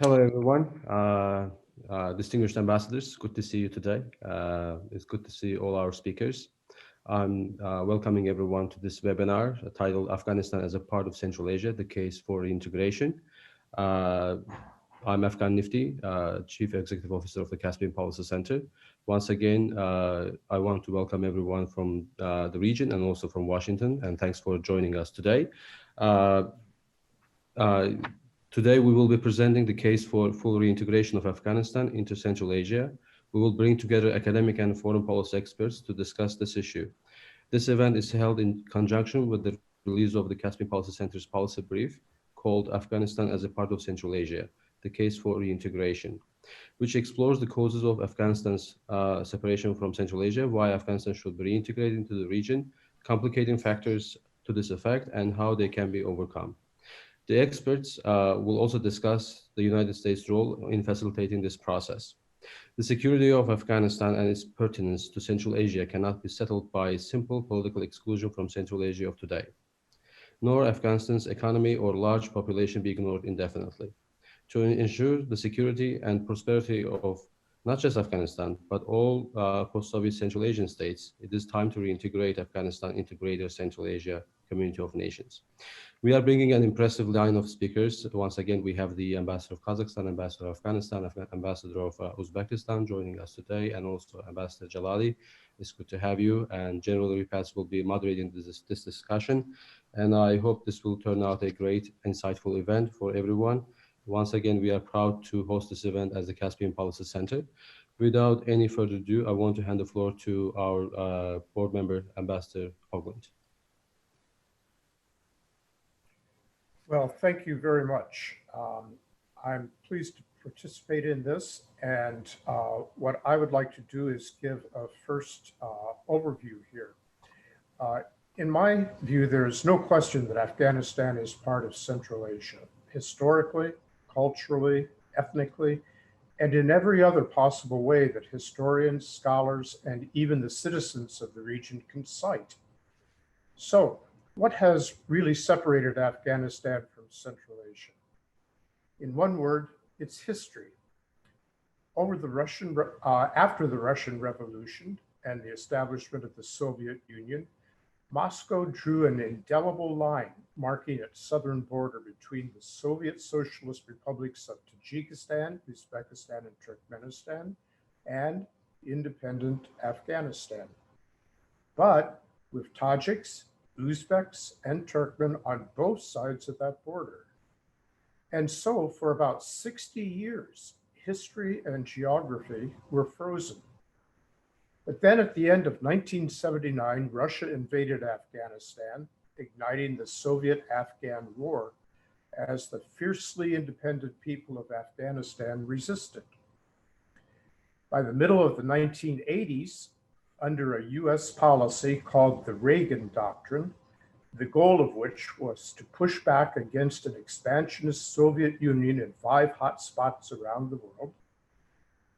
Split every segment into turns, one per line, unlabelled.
Hello, everyone. Distinguished ambassadors, good to see you today. It's good to see all our speakers. I'm welcoming everyone to this webinar titled Afghanistan as a Part of Central Asia, the Case for Reintegration. I'm Afghan Nifty, Chief Executive Officer of the Caspian Policy Center. Once again, I want to welcome everyone from the region and also from Washington, and thanks for joining us today. Uh, Today, we will be presenting the case for full reintegration of Afghanistan into Central Asia. We will bring together academic and foreign policy experts to discuss this issue. This event is held in conjunction with the release of the Caspian Policy Center's policy brief called Afghanistan as a Part of Central Asia, the case for reintegration, which explores the causes of Afghanistan's separation from Central Asia, why Afghanistan should be reintegrated into the region, complicating factors to this effect, and how they can be overcome. The experts will also discuss the United States' role in facilitating this process. The security of Afghanistan and its pertinence to Central Asia cannot be settled by simple political exclusion from Central Asia of today, nor Afghanistan's economy or large population be ignored indefinitely. To ensure the security and prosperity of not just Afghanistan, but all post-Soviet Central Asian states, it is time to reintegrate Afghanistan into greater Central Asia community of nations. We are bringing an impressive line of speakers. Once again, we have the Ambassador of Kazakhstan, Ambassador of Afghanistan, Ambassador of Uzbekistan joining us today, and also Ambassador Jalali. It's good to have you. And General Repaz will be moderating this discussion. And I hope this will turn out a great, insightful event for everyone. Once again, we are proud to host this event as the Caspian Policy Center. Without any further ado, I want to hand the floor to our board member, Ambassador Hoagland.
Well, thank you very much. I'm pleased to participate in this, and what I would like to do is give a first overview here. In my view, there is no question that Afghanistan is part of Central Asia, historically, culturally, ethnically, and in every other possible way that historians, scholars, and even the citizens of the region can cite. So, what has really separated Afghanistan from Central Asia? In one word, it's history. After the Russian Revolution and the establishment of the Soviet Union, Moscow drew an indelible line marking its southern border between the Soviet Socialist republics of Tajikistan, Uzbekistan, and Turkmenistan, and independent Afghanistan. But with Tajiks, Uzbeks, and Turkmen on both sides of that border. And so for about 60 years, history and geography were frozen. But then at the end of 1979, Russia invaded Afghanistan, igniting the Soviet-Afghan War as the fiercely independent people of Afghanistan resisted. By the middle of the 1980s, under a US policy called the Reagan Doctrine, the goal of which was to push back against an expansionist Soviet Union in 5 hotspots around the world,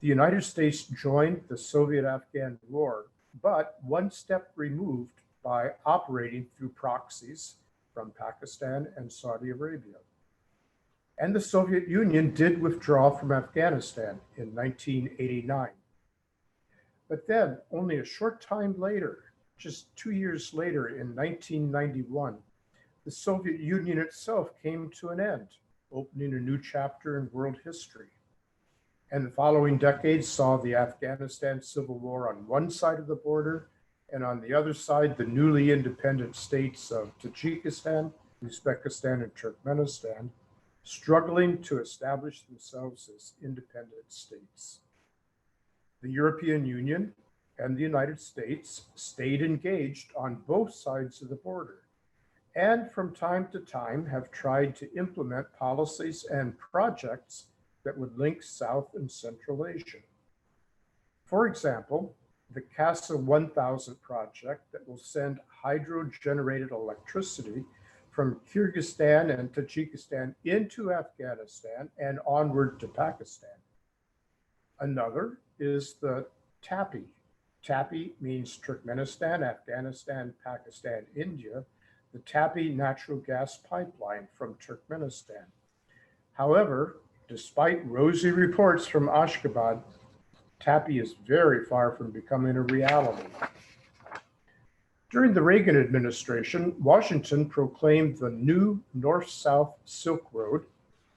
the United States joined the Soviet-Afghan War, but one step removed by operating through proxies from Pakistan and Saudi Arabia. And the Soviet Union did withdraw from Afghanistan in 1989. But then, only a short time later, just 2 years later in 1991, the Soviet Union itself came to an end, opening a new chapter in world history. And the following decades saw the Afghanistan Civil War on one side of the border, and on the other side, the newly independent states of Tajikistan, Uzbekistan, and Turkmenistan, struggling to establish themselves as independent states. The European Union and the United States stayed engaged on both sides of the border, and from time to time have tried to implement policies and projects that would link South and Central Asia. For example, the CASA 1000 project that will send hydro-generated electricity from Kyrgyzstan and Tajikistan into Afghanistan and onward to Pakistan. Another is the TAPI. TAPI means Turkmenistan, Afghanistan, Pakistan, India, the TAPI natural gas pipeline from Turkmenistan. However, Despite rosy reports from Ashgabat, TAPI is very far from becoming a reality. During the Reagan administration, Washington proclaimed the new North-South Silk Road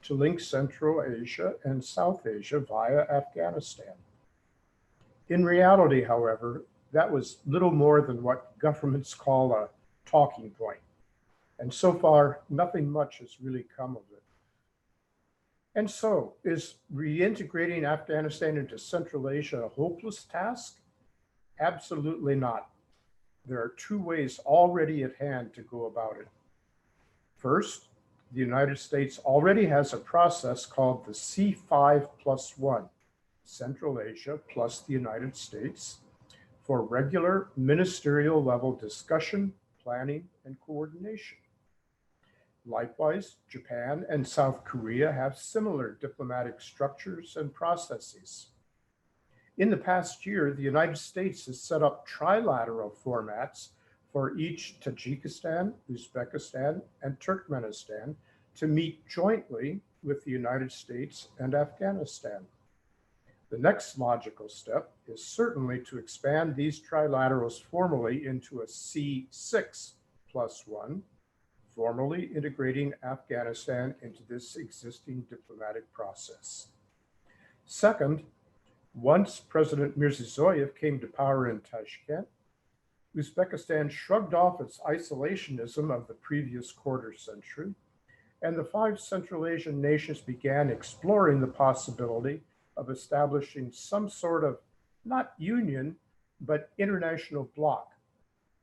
to link Central Asia and South Asia via Afghanistan. In reality, however, that was little more than what governments call a talking point. And so far, nothing much has really come of it. And so, is reintegrating Afghanistan into Central Asia a hopeless task? Absolutely not. There are two ways already at hand to go about it. First, the United States already has a process called the C5+1, Central Asia plus the United States, for regular ministerial level discussion, planning, and coordination. Likewise, Japan and South Korea have similar diplomatic structures and processes. In the past year, the United States has set up trilateral formats for each Tajikistan, Uzbekistan, and Turkmenistan to meet jointly with the United States and Afghanistan. The next logical step is certainly to expand these trilaterals formally into a C6+1, formally integrating Afghanistan into this existing diplomatic process. Second, once President Mirziyoyev came to power in Tashkent, Uzbekistan shrugged off its isolationism of the previous quarter century, and the five Central Asian nations began exploring the possibility of establishing some sort of, not union, but international bloc,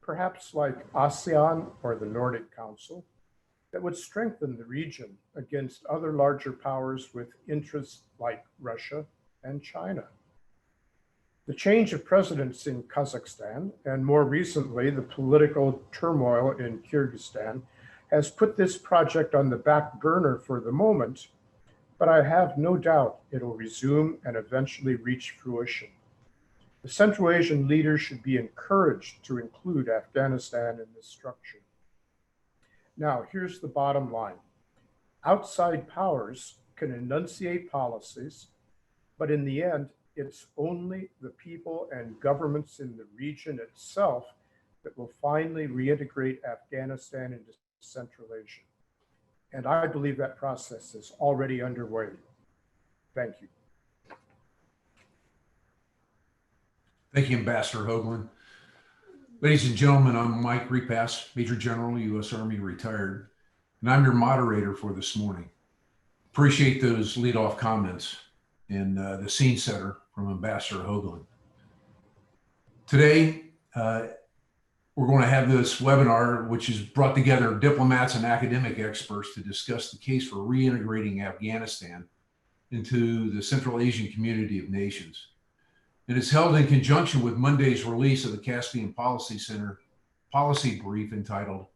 perhaps like ASEAN or the Nordic Council, that would strengthen the region against other larger powers with interests like Russia and China. The change of presidents in Kazakhstan, and more recently the political turmoil in Kyrgyzstan, has put this project on the back burner for the moment, but I have no doubt it'll resume and eventually reach fruition. The Central Asian leaders should be encouraged to include Afghanistan in this structure. Now, here's the bottom line. Outside powers can enunciate policies, but in the end, it's only the people and governments in the region itself that will finally reintegrate Afghanistan into Central Asia. And I believe that process is already underway. Thank you.
Thank you, Ambassador Hoagland. Ladies and gentlemen, I'm Mike Repass, Major General, U.S. Army retired, and I'm your moderator for this morning. Appreciate those lead-off comments and the scene setter from Ambassador Hoagland. Today, we're going to have this webinar, which has brought together diplomats and academic experts to discuss the case for reintegrating Afghanistan into the Central Asian community of nations. It is held in conjunction with Monday's release of the Caspian Policy Center policy brief entitled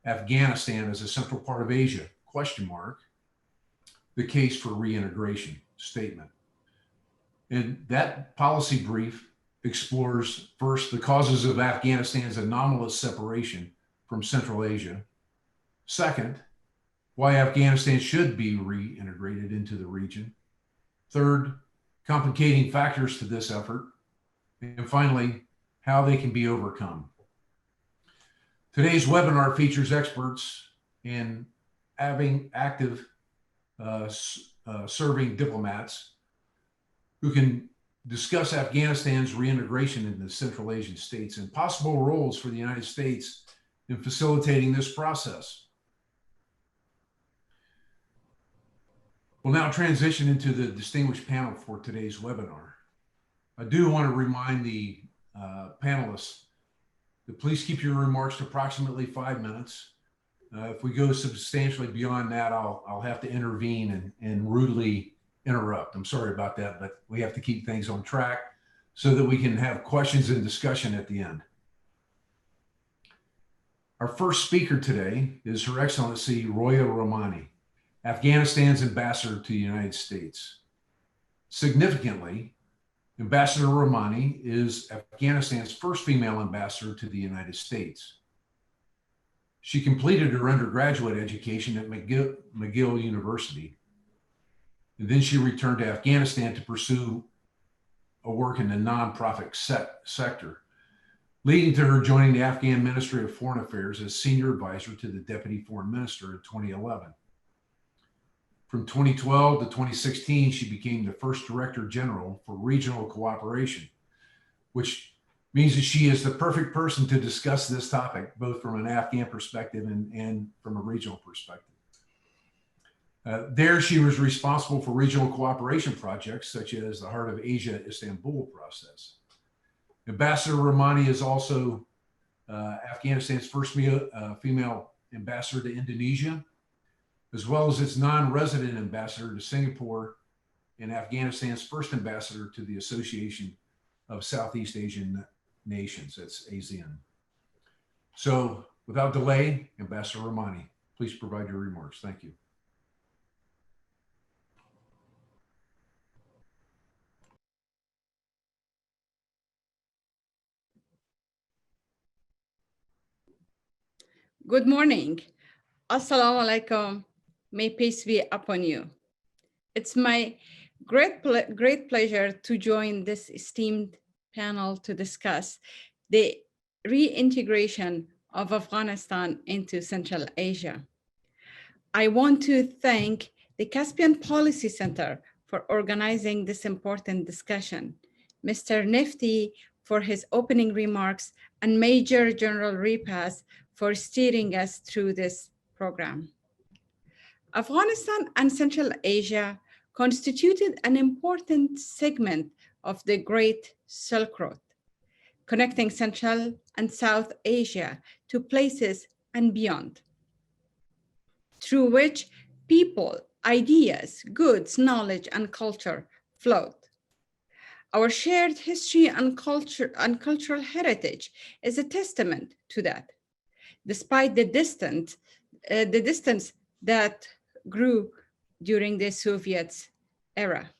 Afghanistan as a Central Part of Asia, ? The Case for Reintegration Statement. And that policy brief explores first the causes of Afghanistan's anomalous separation from Central Asia. Second, why Afghanistan should be reintegrated into the region. Third, complicating factors to this effort. And finally, how they can be overcome. Today's webinar features experts in having active serving diplomats who can discuss Afghanistan's reintegration into the Central Asian states and possible roles for the United States in facilitating this process. We'll now transition into the distinguished panel for today's webinar. I do want to remind the panelists to please keep your remarks to approximately 5 minutes. If we go substantially beyond that, I'll have to intervene and rudely interrupt. I'm sorry about that, but we have to keep things on track so that we can have questions and discussion at the end. Our first speaker today is Her Excellency Roya Romani, Afghanistan's ambassador to the United States. Significantly, Ambassador Romani is Afghanistan's first female ambassador to the United States. She completed her undergraduate education at McGill University. And then she returned to Afghanistan to pursue a work in the nonprofit sector, leading to her joining the Afghan Ministry of Foreign Affairs as senior advisor to the Deputy Foreign Minister in 2011. From 2012 to 2016, she became the first Director General for Regional Cooperation, which means that she is the perfect person to discuss this topic, both from an Afghan perspective and from a regional perspective. There, she was responsible for regional cooperation projects such as the Heart of Asia Istanbul process. Ambassador Romani is also Afghanistan's first female ambassador to Indonesia, as well as its non-resident ambassador to Singapore and Afghanistan's first ambassador to the Association of Southeast Asian Nations, that's ASEAN. So without delay, Ambassador Romani, please provide your remarks. Thank you.
Good morning. Assalamu alaikum. May peace be upon you. It's my great pleasure to join this esteemed panel to discuss the reintegration of Afghanistan into Central Asia. I want to thank the Caspian Policy Center for organizing this important discussion, Mr. Nifty for his opening remarks, and Major General Repas for steering us through this program. Afghanistan and Central Asia constituted an important segment of the Great Silk Road, connecting Central and South Asia to places and beyond, through which people, ideas, goods, knowledge, and culture flowed. Our shared history and cultural heritage is a testament to that. Despite the distance that grew during the Soviet era.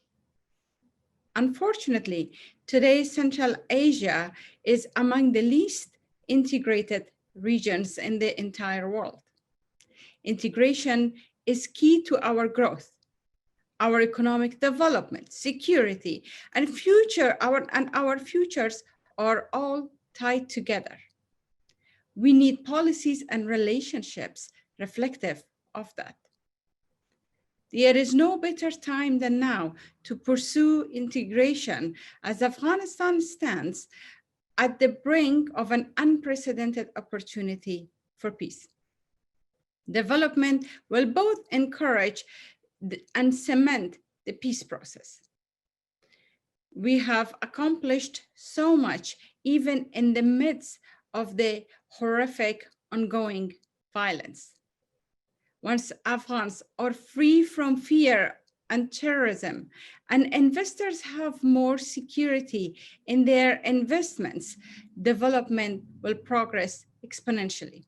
Unfortunately, today Central Asia is among the least integrated regions in the entire world. Integration is key to our growth, our economic development, security, and our futures are all tied together. We need policies and relationships reflective of that. There is no better time than now to pursue integration as Afghanistan stands at the brink of an unprecedented opportunity for peace. Development will both encourage and cement the peace process. We have accomplished so much even in the midst of the horrific ongoing violence. Once Afghans are free from fear and terrorism, and investors have more security in their investments, development will progress exponentially.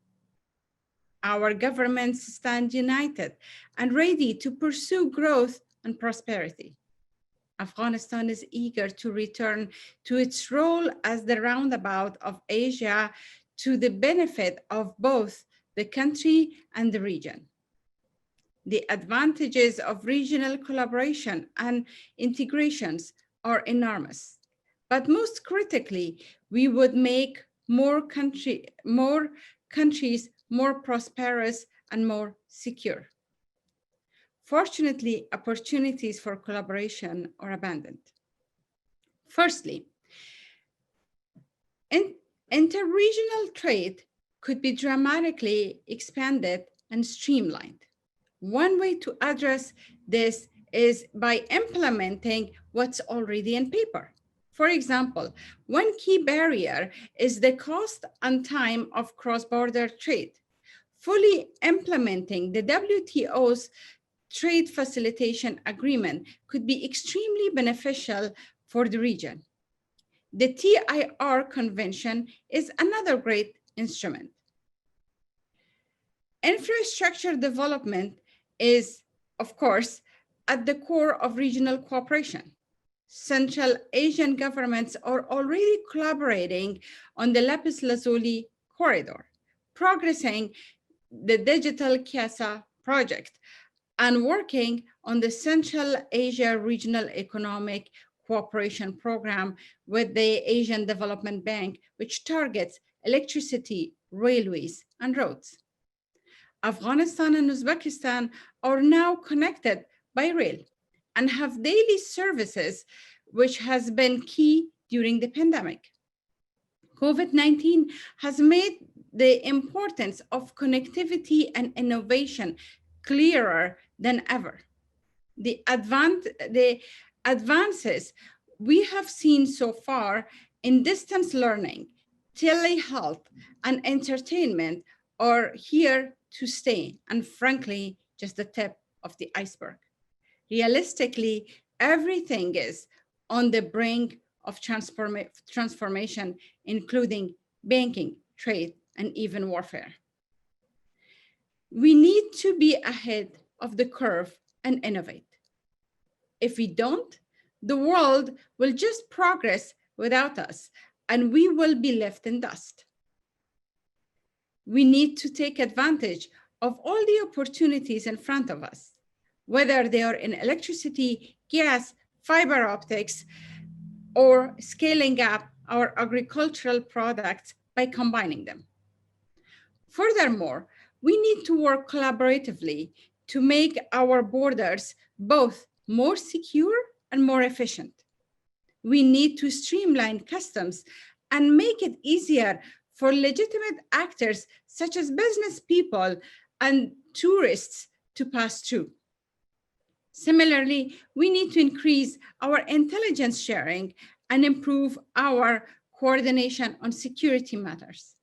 Our governments stand united and ready to pursue growth and prosperity. Afghanistan is eager to return to its role as the roundabout of Asia to the benefit of both the country and the region. The advantages of regional collaboration and integrations are enormous, but most critically, we would make more countries more prosperous and more secure. Fortunately, opportunities for collaboration are abundant. Firstly, interregional trade could be dramatically expanded and streamlined. One way to address this is by implementing what's already in paper. For example, one key barrier is the cost and time of cross-border trade. Fully implementing the WTO's trade facilitation agreement could be extremely beneficial for the region. The TIR convention is another great instrument. Infrastructure development is, of course, at the core of regional cooperation. Central Asian governments are already collaborating on the Lapis Lazuli corridor, progressing the digital CASA project, and working on the Central Asia Regional Economic Cooperation Program with the Asian Development Bank, which targets electricity, railways, and roads. Afghanistan and Uzbekistan are now connected by rail and have daily services, which has been key during the pandemic. COVID-19 has made the importance of connectivity and innovation clearer than ever. The advances we have seen so far in distance learning, telehealth, and entertainment are here to stay, and frankly, just the tip of the iceberg. Realistically, everything is on the brink of transformation, including banking, trade, and even warfare. We need to be ahead of the curve and innovate. If we don't, the world will just progress without us, and we will be left in dust. We need to take advantage of all the opportunities in front of us, whether they are in electricity, gas, fiber optics, or scaling up our agricultural products by combining them. Furthermore, we need to work collaboratively to make our borders both more secure and more efficient. We need to streamline customs and make it easier for legitimate actors such as business people and tourists to pass through. Similarly, we need to increase our intelligence sharing and improve our coordination on security matters.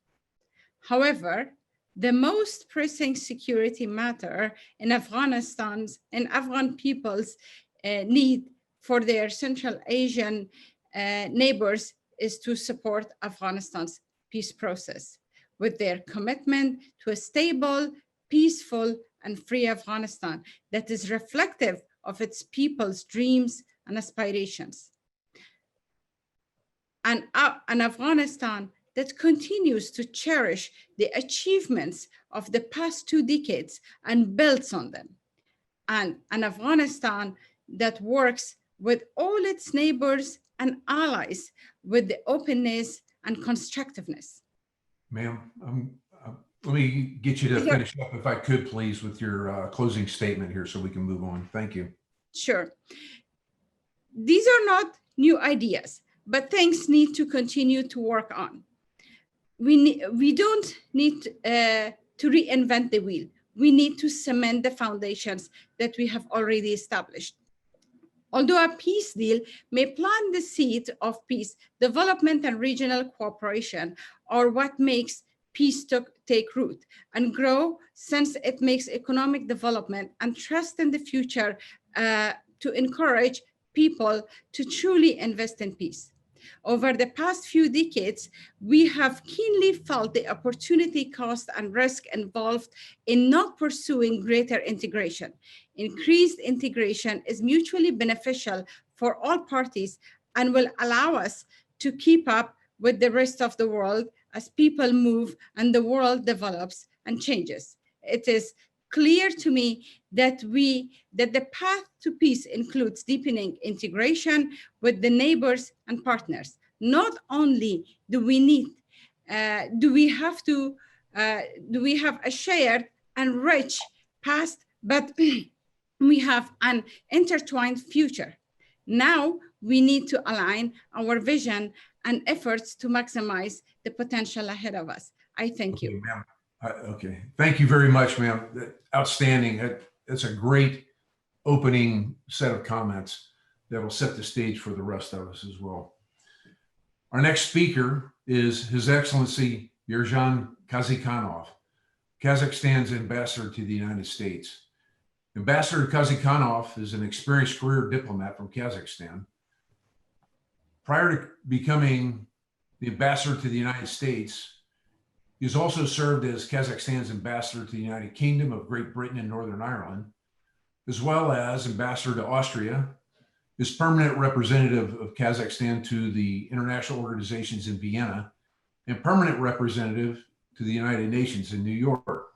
However, the most pressing security matter in Afghan people's need for their Central Asian neighbors is to support Afghanistan's peace process with their commitment to a stable, peaceful, and free Afghanistan that is reflective of its people's dreams and aspirations. And an Afghanistan that continues to cherish the achievements of the past 2 decades and builds on them. And an Afghanistan that works with all its neighbors and allies with the openness and constructiveness.
Ma'am, let me get you to finish up, if I could, please, with your closing statement here so we can move on. Thank you.
Sure. These are not new ideas, but things need to continue to work on. We don't need to reinvent the wheel. We need to cement the foundations that we have already established. Although a peace deal may plant the seed of peace, development and regional cooperation are what makes peace take root and grow, since it makes economic development and trust in the future to encourage people to truly invest in peace. Over the past few decades, we have keenly felt the opportunity cost and risk involved in not pursuing greater integration. Increased integration is mutually beneficial for all parties and will allow us to keep up with the rest of the world as people move and the world develops and changes. It is clear to me that the path to peace includes deepening integration with the neighbors and partners. Not only do we have a shared and rich past, but we have an intertwined future. Now we need to align our vision and efforts to maximize the potential ahead of us. I thank you.
Ma'am. Okay, thank you very much, ma'am. Outstanding. That's a great opening set of comments that will set the stage for the rest of us as well. Our next speaker is His Excellency Yerjan Kazikhanov, Kazakhstan's ambassador to the United States. Ambassador Kazikhanov is an experienced career diplomat from Kazakhstan. Prior to becoming the ambassador to the United States, he has also served as Kazakhstan's ambassador to the United Kingdom of Great Britain and Northern Ireland, as well as ambassador to Austria, is permanent representative of Kazakhstan to the international organizations in Vienna, and permanent representative to the United Nations in New York.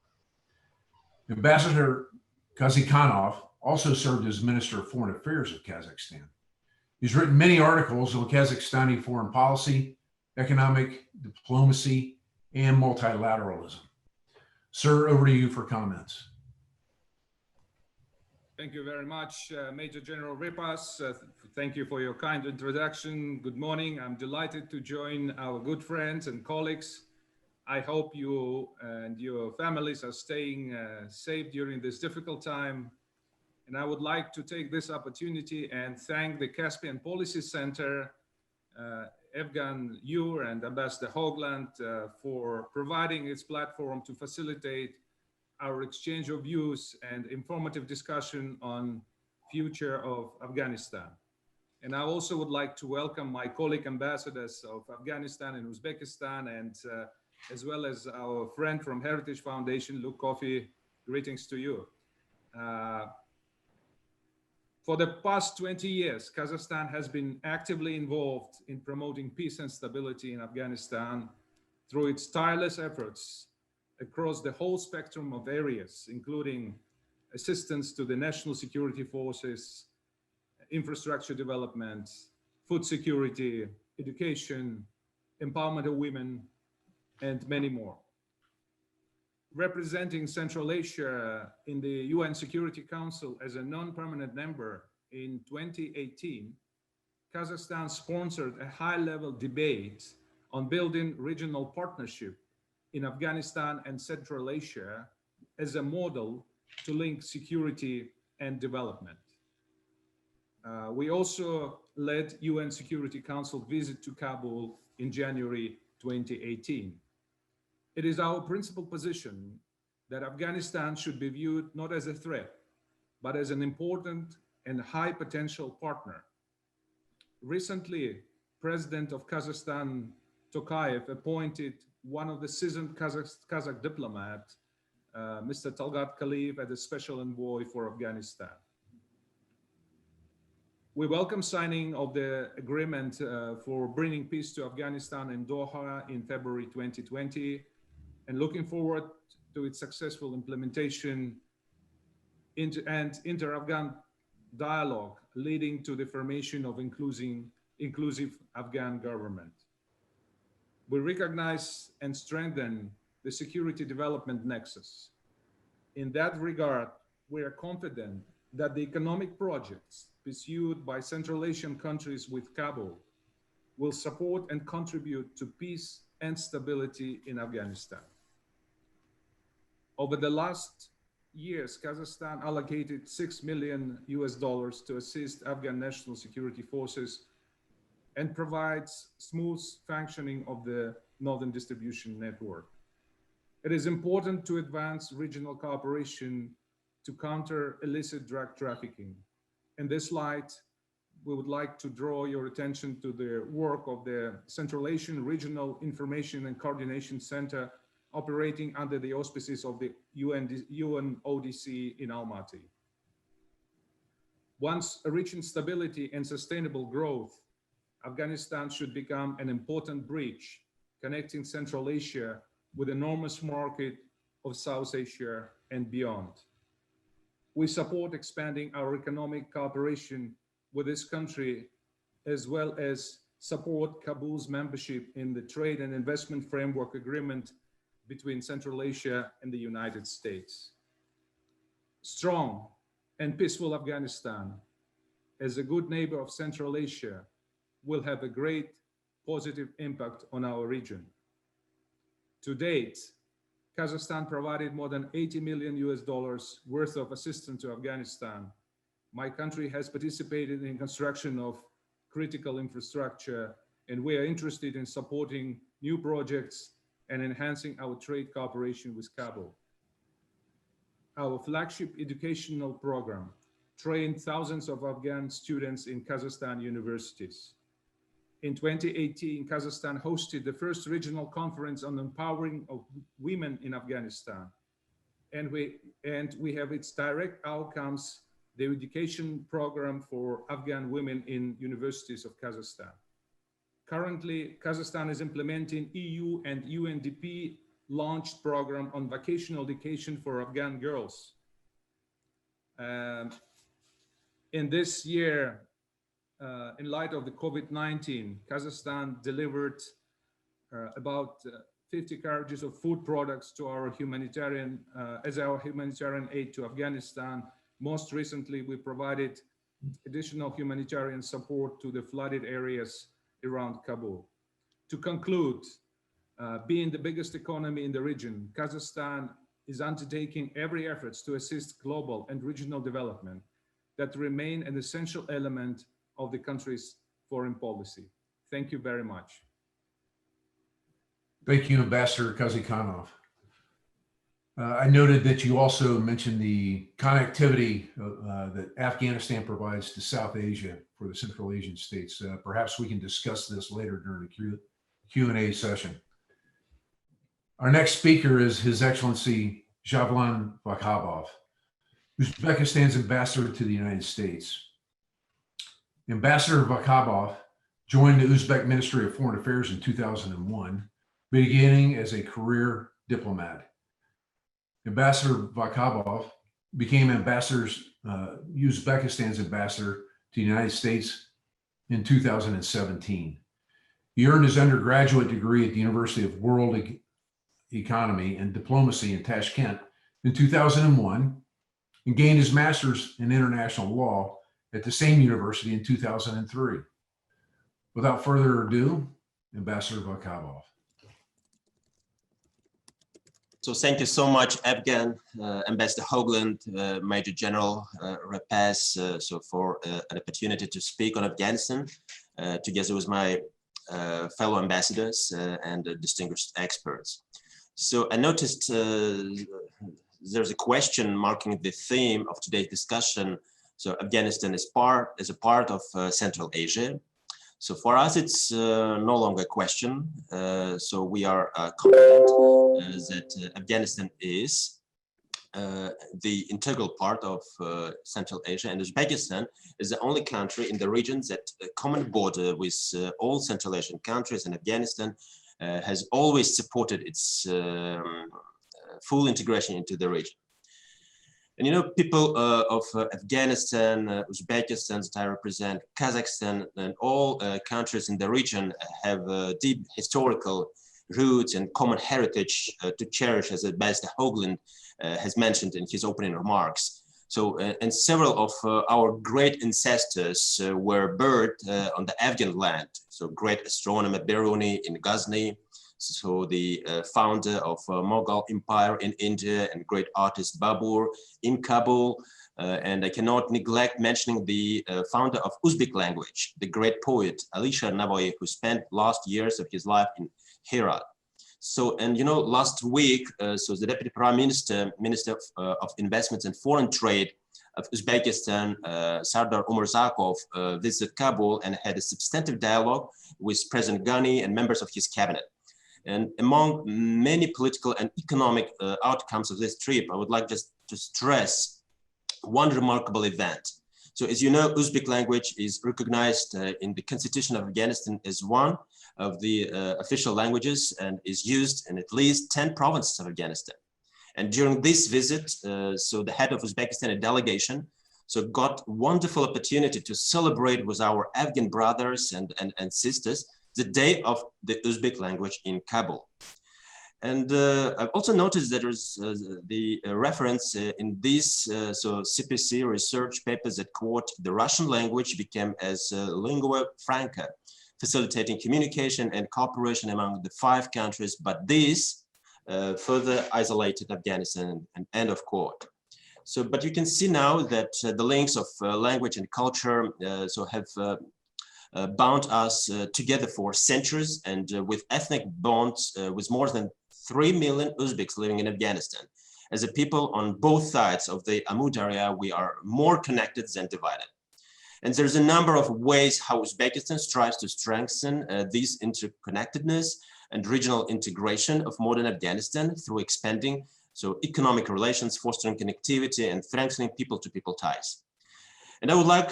Ambassador Kazikhanov also served as Minister of Foreign Affairs of Kazakhstan. He's written many articles on Kazakhstani foreign policy, economic diplomacy, and multilateralism. Sir, over to you for comments.
Thank you very much, Major General Ripas. Thank you for your kind introduction. Good morning. I'm delighted to join our good friends and colleagues. I hope you and your families are staying safe during this difficult time. And I would like to take this opportunity and thank the Caspian Policy Center, Afghan UR and Ambassador Hoagland for providing its platform to facilitate our exchange of views and informative discussion on future of Afghanistan. And I also would like to welcome my colleague ambassadors of Afghanistan and Uzbekistan, and as well as our friend from Heritage Foundation, Luke Coffey. Greetings to you. For the past 20 years, Kazakhstan has been actively involved in promoting peace and stability in Afghanistan through its tireless efforts across the whole spectrum of areas, including assistance to the national security forces, infrastructure development, food security, education, empowerment of women, and many more. Representing Central Asia in the UN Security Council as a non-permanent member in 2018, Kazakhstan sponsored a high-level debate on building regional partnership in Afghanistan and Central Asia as a model to link security and development. We also led UN Security Council visit to Kabul in January 2018. It is our principal position that Afghanistan should be viewed not as a threat, but as an important and high potential partner. Recently, President of Kazakhstan, Tokayev, appointed one of the seasoned Kazakh diplomat, Mr. Talgat Kaliyev, as a special envoy for Afghanistan. We welcome signing of the agreement for bringing peace to Afghanistan in Doha in February 2020, and looking forward to its successful implementation and inter-Afghan dialogue leading to the formation of inclusive Afghan government. We recognize and strengthen the security development nexus. In that regard, we are confident that the economic projects pursued by Central Asian countries with Kabul will support and contribute to peace and stability in Afghanistan. Over the last years, Kazakhstan allocated $6 million to assist Afghan national security forces and provides smooth functioning of the Northern Distribution Network. It is important to advance regional cooperation to counter illicit drug trafficking. In this light, we would like to draw your attention to the work of the Central Asian Regional Information and Coordination Center operating under the auspices of the UNODC in Almaty. Once reaching stability and sustainable growth, Afghanistan should become an important bridge connecting Central Asia with an enormous market of South Asia and beyond. We support expanding our economic cooperation with this country, as well as support Kabul's membership in the Trade and Investment Framework Agreement between Central Asia and the United States. Strong and peaceful Afghanistan, as a good neighbor of Central Asia, will have a great positive impact on our region. To date, Kazakhstan provided more than $80 million worth of assistance to Afghanistan. My country has participated in construction of critical infrastructure, and we are interested in supporting new projects and enhancing our trade cooperation with Kabul. Our flagship educational program trained thousands of Afghan students in Kazakhstan universities. In 2018, Kazakhstan hosted the first regional conference on empowering of women in Afghanistan. And we have its direct outcomes, the education program for Afghan women in universities of Kazakhstan. Currently, Kazakhstan is implementing EU and UNDP launched program on vocational education for Afghan girls. In this year, in light of the COVID-19, Kazakhstan delivered about 50 carriages of food products to our humanitarian, as our humanitarian aid to Afghanistan. Most recently, we provided additional humanitarian support to the flooded areas around Kabul. To conclude, being the biggest economy in the region, Kazakhstan is undertaking every effort to assist global and regional development that remain an essential element of the country's foreign policy. Thank you very much.
Thank you, Ambassador Kazikhanov. I noted that you also mentioned the connectivity that Afghanistan provides to South Asia for the Central Asian states. Perhaps we can discuss this later during the Q&A session. Our next speaker is His Excellency Javlan Vakhabov, Uzbekistan's ambassador to the United States. Ambassador Vakhabov joined the Uzbek Ministry of Foreign Affairs in 2001, beginning as a career diplomat. Ambassador Vakhabov became Uzbekistan's ambassador to the United States in 2017. He earned his undergraduate degree at the University of World Economy and Diplomacy in Tashkent in 2001 and gained his master's in international law at the same university in 2003. Without further ado, Ambassador Vakhabov.
So thank you so much, Afghan, Ambassador Hoagland, Major General Rapaz, for an opportunity to speak on Afghanistan together with my fellow ambassadors and distinguished experts. So I noticed there's a question marking the theme of today's discussion. So Afghanistan is a part of Central Asia. So for us, it's no longer a question. So we are confident that Afghanistan is the integral part of Central Asia, and Uzbekistan is the only country in the region that a common border with all Central Asian countries, and Afghanistan has always supported its full integration into the region. And you know, people of Afghanistan, Uzbekistan that I represent, Kazakhstan, and all countries in the region have deep historical roots and common heritage to cherish, as Ambassador Hoagland has mentioned in his opening remarks. So, and several of our great ancestors were birthed on the Afghan land. So great astronomer Biruni in Ghazni, so the founder of Mughal Empire in India, and great artist Babur in Kabul. And I cannot neglect mentioning the founder of Uzbek language, the great poet Alisher Navoiy, who spent last years of his life in Herat. So, and you know, last week, so the Deputy Prime Minister, Minister of Investments and Foreign Trade of Uzbekistan, Sardar Umarzakov, visited Kabul and had a substantive dialogue with President Ghani and members of his cabinet. And among many political and economic outcomes of this trip, I would like just to stress one remarkable event. So as you know, Uzbek language is recognized in the Constitution of Afghanistan as one of the official languages and is used in at least 10 provinces of Afghanistan. And during this visit, so the head of Uzbekistan, a delegation, so got wonderful opportunity to celebrate with our Afghan brothers and sisters the Day of the Uzbek language in Kabul. And I've also noticed that there's the reference in these so CPC research papers that quote the Russian language became as lingua franca, facilitating communication and cooperation among the 5 countries, but this further isolated Afghanistan, and end of quote. So, but you can see now that the links of language and culture so have bound us together for centuries, and with ethnic bonds with more than 3 million Uzbeks living in Afghanistan. As a people on both sides of the Amur Darya, we are more connected than divided. And there's a number of ways how Uzbekistan strives to strengthen this interconnectedness and regional integration of modern Afghanistan through expanding so economic relations, fostering connectivity, and strengthening people-to-people ties. And I would like,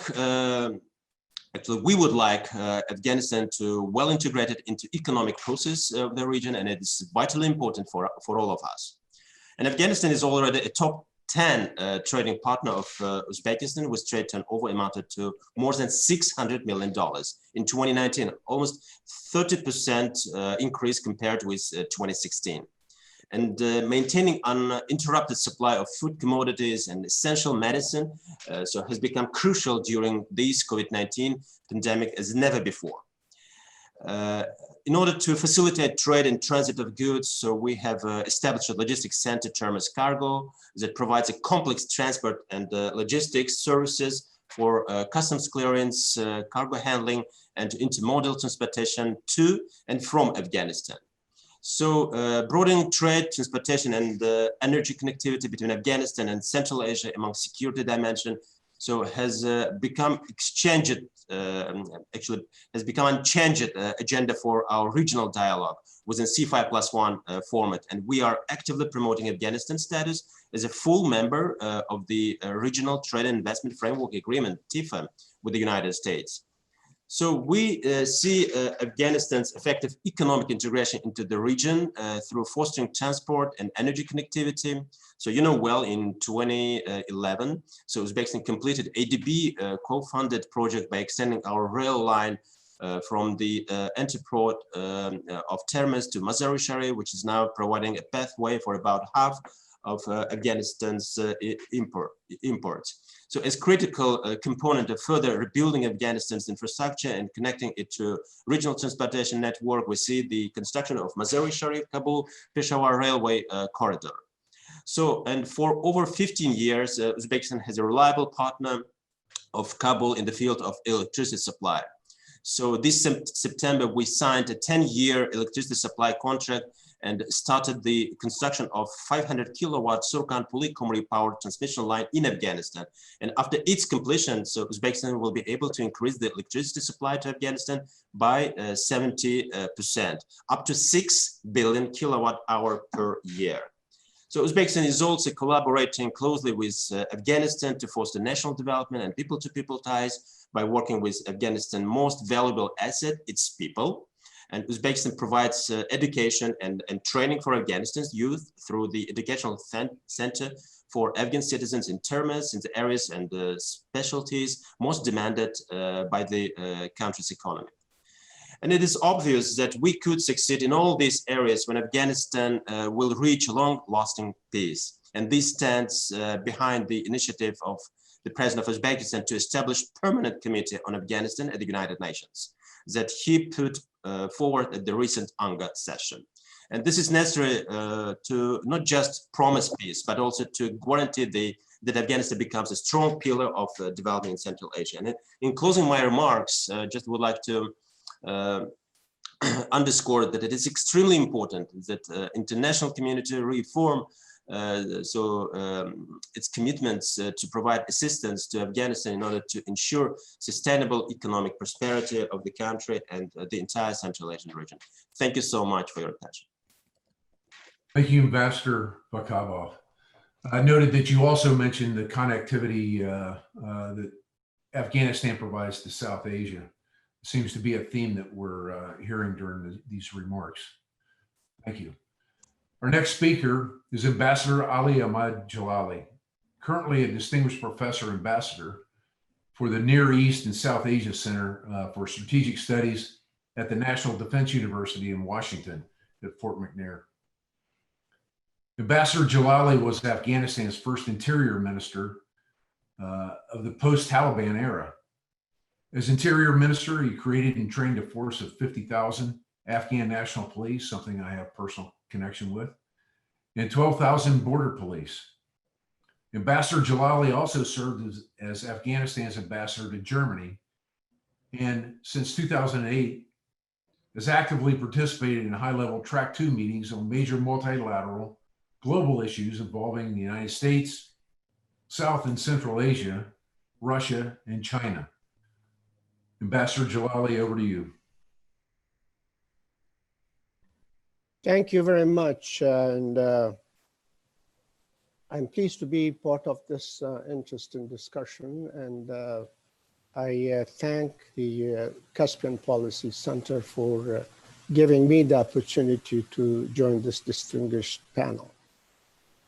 actually, we would like Afghanistan to well integrated into economic process of the region, and it is vitally important for all of us. And Afghanistan is already a top 10 trading partner of Uzbekistan, with trade turnover amounted to more than $600 million in 2019, almost 30% increase compared with 2016. And maintaining uninterrupted supply of food commodities and essential medicine so has become crucial during this COVID-19 pandemic as never before. In order to facilitate trade and transit of goods, so we have established a logistics center termed as Cargo that provides a complex transport and logistics services for customs clearance, cargo handling, and intermodal transportation to and from Afghanistan. So broadening trade, transportation, and energy connectivity between Afghanistan and Central Asia among security dimension so has become unchanged agenda for our regional dialogue within C5+1 format. And we are actively promoting Afghanistan status as a full member of the Regional Trade and Investment Framework Agreement, TIFA, with the United States. So we see Afghanistan's effective economic integration into the region through fostering transport and energy connectivity. So you know well, in 2011, so Uzbekistan completed ADB co-funded project by extending our rail line from the entreport of Termez to Mazar-i-Sharif, which is now providing a pathway for about half of Afghanistan's imports. So as critical component of further rebuilding Afghanistan's infrastructure and connecting it to regional transportation network, we see the construction of Mazar-i-Sharif, Kabul, Peshawar railway corridor. So, and for over 15 years, Uzbekistan has a reliable partner of Kabul in the field of electricity supply. So this September, we signed a 10-year electricity supply contract and started the construction of 500 kilowatt Surkhan-Puli-Komri power transmission line in Afghanistan. And after its completion, so Uzbekistan will be able to increase the electricity supply to Afghanistan by 70%, up to 6 billion kilowatt hour per year. So Uzbekistan is also collaborating closely with Afghanistan to foster national development and people-to-people ties by working with Afghanistan's most valuable asset, its people. And Uzbekistan provides education and training for Afghanistan's youth through the Educational Center for Afghan citizens in Termez, in the areas and specialties most demanded by the country's economy. And it is obvious that we could succeed in all these areas when Afghanistan will reach long-lasting peace. And this stands behind the initiative of the President of Uzbekistan to establish a permanent committee on Afghanistan at the United Nations that he put forward at the recent UNGA session. And this is necessary to not just promise peace, but also to guarantee that Afghanistan becomes a strong pillar of development in Central Asia. And in closing my remarks, just would like to underscore that it is extremely important that international community reform its commitments to provide assistance to Afghanistan in order to ensure sustainable economic prosperity of the country and the entire Central Asian region. Thank you so much for your attention.
Thank you, Ambassador Bakabov. I noted that you also mentioned the connectivity that Afghanistan provides to South Asia. It seems to be a theme that we're hearing during these remarks. Thank you. Our next speaker is Ambassador Ali Ahmad Jalali, currently a distinguished professor ambassador for the Near East and South Asia Center for Strategic Studies at the National Defense University in Washington at Fort McNair. Ambassador Jalali was Afghanistan's first interior minister of the post-Taliban era. As interior minister, he created and trained a force of 50,000 Afghan National Police, something I have personal connection with, and 12,000 border police. Ambassador Jalali also served as Afghanistan's ambassador to Germany, and since 2008, has actively participated in high-level Track 2 meetings on major multilateral global issues involving the United States, South and Central Asia, Russia, and China. Ambassador Jalali, over to you.
Thank you very much. And I'm pleased to be part of this interesting discussion. And I thank the Caspian Policy Center for giving me the opportunity to join this distinguished panel.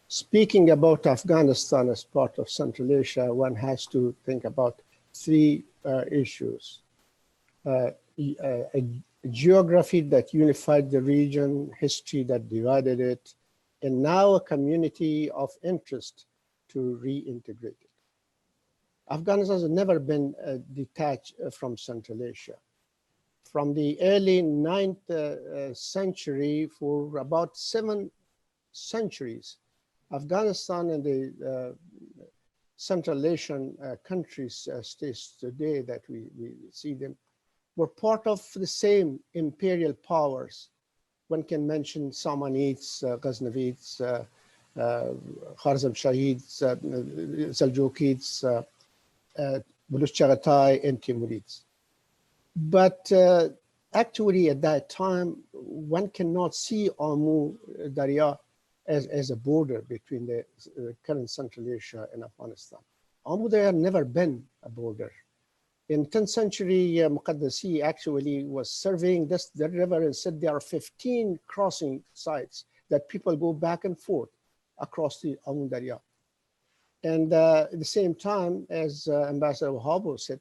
Speaking about Afghanistan as part of Central Asia, one has to think about three issues. A geography that unified the region, history that divided it, and now a community of interest to reintegrate it. Afghanistan has never been detached from Central Asia. From the early 9th century, for about 7 centuries, Afghanistan and the Central Asian countries, states today that we see them, were part of the same imperial powers. One can mention Samanids, Ghaznavids, Khwarazm-Shahids, Seljukids, Buluch Chagatai, and Timurids. But actually at that time, one cannot see Amu Darya as a border between the current Central Asia and Afghanistan. Amu Darya had never been a border. In 10th century, Muqaddasi actually was surveying the river and said there are 15 crossing sites that people go back and forth across the Amu Darya. And at the same time, as Ambassador Wahabo said,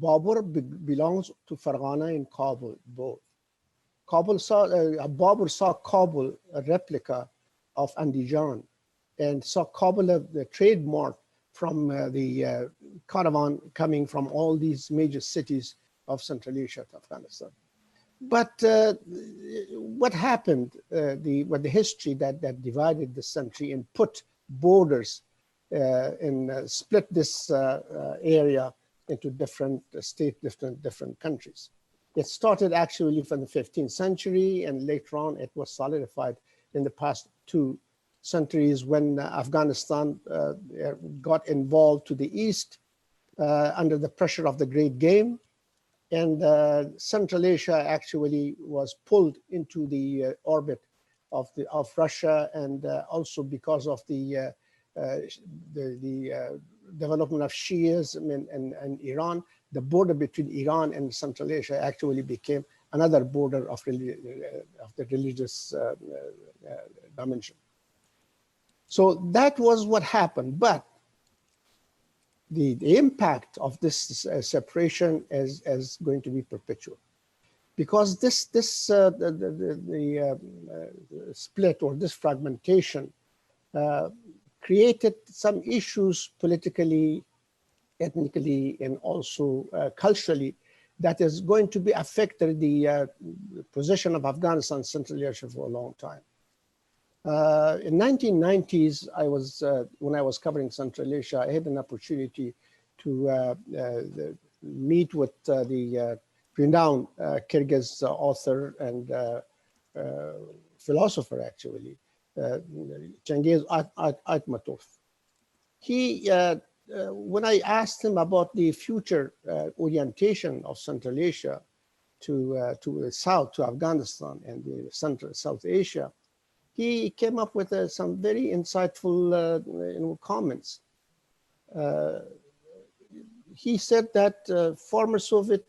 Babur belongs to Farghana and Kabul, both. Babur saw Kabul, a replica of Andijan, and saw Kabul, the trademark from the caravan coming from all these major cities of Central Asia to Afghanistan. But what happened, the history that divided the country and put borders and split this area into different states, different countries. It started actually from the 15th century, and later on it was solidified in the past 2 centuries when Afghanistan got involved to the east under the pressure of the Great Game, and Central Asia actually was pulled into the orbit of Russia, and also because of the development of Shiism and Iran, the border between Iran and Central Asia actually became another border of the religious dimension. So that was what happened, but the impact of this separation is going to be perpetual, because this split or this fragmentation created some issues politically, ethnically, and also culturally that is going to be affected the position of Afghanistan and Central Asia for a long time. In 1990s, when I was covering Central Asia, I had an opportunity to meet with the renowned Kyrgyz author and philosopher, actually, Cengiz Aytmatov. He, when I asked him about the future orientation of Central Asia to the south, to Afghanistan and the South Asia, he came up with some very insightful comments. He said that former Soviet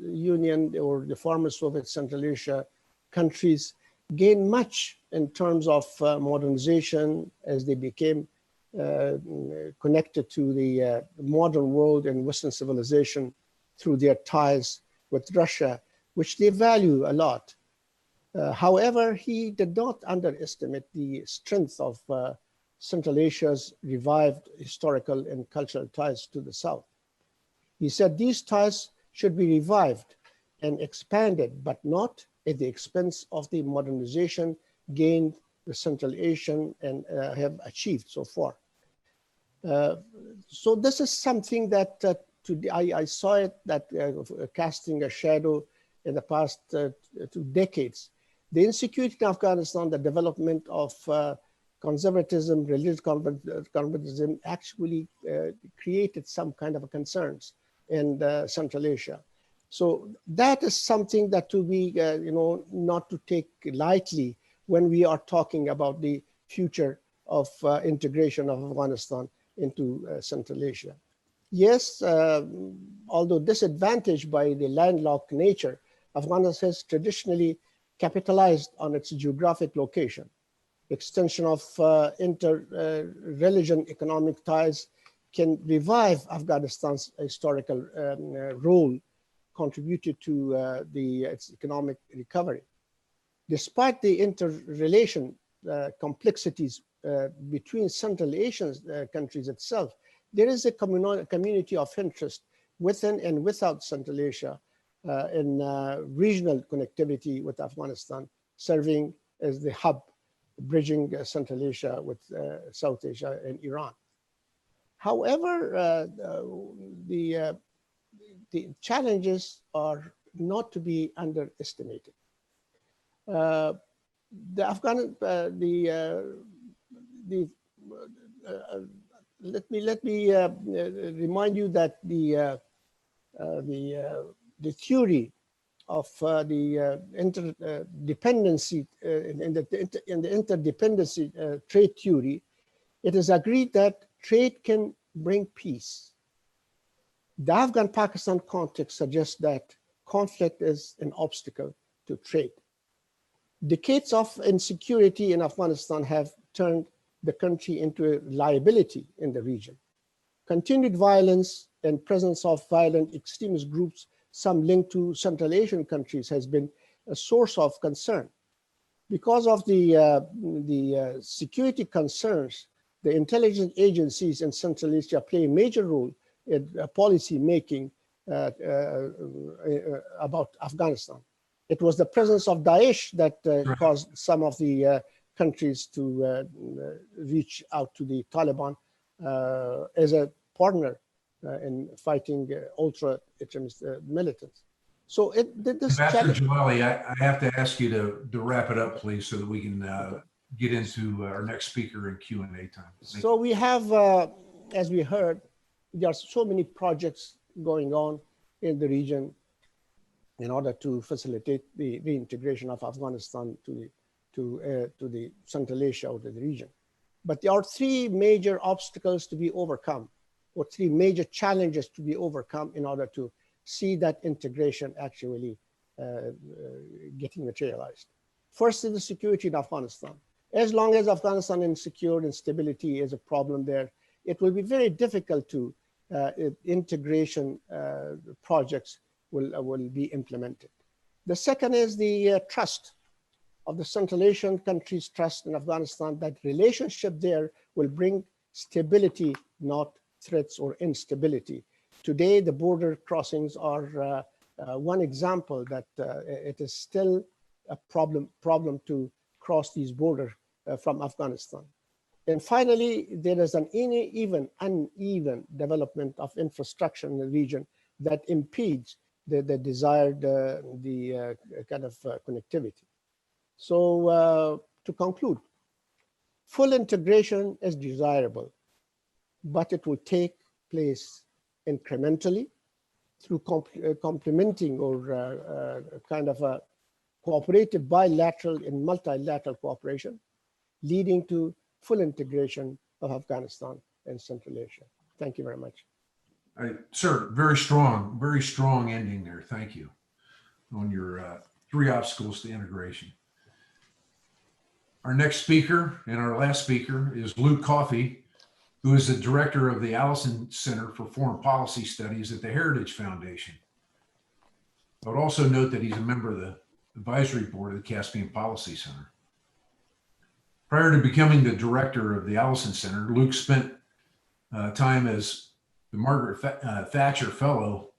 Union or the former Soviet Central Asia countries gained much in terms of modernization as they became connected to the modern world and Western civilization through their ties with Russia, which they value a lot. However, he did not underestimate the strength of Central Asia's revived historical and cultural ties to the South. He said these ties should be revived and expanded, but not at the expense of the modernization gained the Central Asian and have achieved so far. So this is something that I saw it that casting a shadow in the past 2 decades. The insecurity in Afghanistan, the development of conservatism, religious conservatism actually created some kind of concerns in Central Asia. So that is something that to be, not to take lightly when we are talking about the future of integration of Afghanistan into Central Asia. Yes, although disadvantaged by the landlocked nature, Afghanistan has traditionally capitalized on its geographic location. extension of inter-religion economic ties can revive Afghanistan's historical role contributed to its economic recovery. Despite the interrelation complexities between Central Asian countries itself, there is a community of interest within and without Central Asia in regional connectivity with Afghanistan, serving as the hub, bridging Central Asia with South Asia and Iran. However, the challenges are not to be underestimated. Let me remind you that the theory of the interdependency in the interdependency trade theory, it is agreed that trade can bring peace. The Afghan-Pakistan context suggests that conflict is an obstacle to trade. Decades of insecurity in Afghanistan have turned the country into a liability in the region. Continued violence and presence of violent extremist groups, some linked to Central Asian countries, has been a source of concern. Because of the security concerns, the intelligence agencies in Central Asia play a major role in policy making about Afghanistan. It was the presence of Daesh that caused some of the countries to reach out to the Taliban as a partner in fighting ultra-extremist militants. So
Ambassador Jalali, I have to ask you to wrap it up, please, so that we can get into our next speaker in Q&A time.
So we have, as we heard, there are so many projects going on in the region in order to facilitate the reintegration of Afghanistan to the Central Asia or to the region. But there are three major obstacles to be overcome, or three major challenges to be overcome in order to see that integration actually getting materialized. First is the security in Afghanistan. As long as Afghanistan is insecure and stability is a problem there, it will be very difficult to integration projects will be implemented. The second is the trust of the Central Asian countries' trust in Afghanistan, that relationship there will bring stability, not threats or instability. Today, the border crossings are one example that it is still a problem to cross these borders from Afghanistan. And finally, there is an uneven development of infrastructure in the region that impedes the desired kind of connectivity. So to conclude, full integration is desirable, but it will take place incrementally through complementing or kind of a cooperative bilateral and multilateral cooperation, leading to full integration of Afghanistan and Central Asia. Thank you very much.
Sir, very strong ending there. Thank you on your three obstacles to integration. Our next speaker and our last speaker is Luke Coffey, who is the director of the Allison Center for Foreign Policy Studies at the Heritage Foundation. I would also note that he's a member of the advisory board of the Caspian Policy Center. Prior to becoming the director of the Allison Center, Luke spent time as the Margaret Thatcher Fellow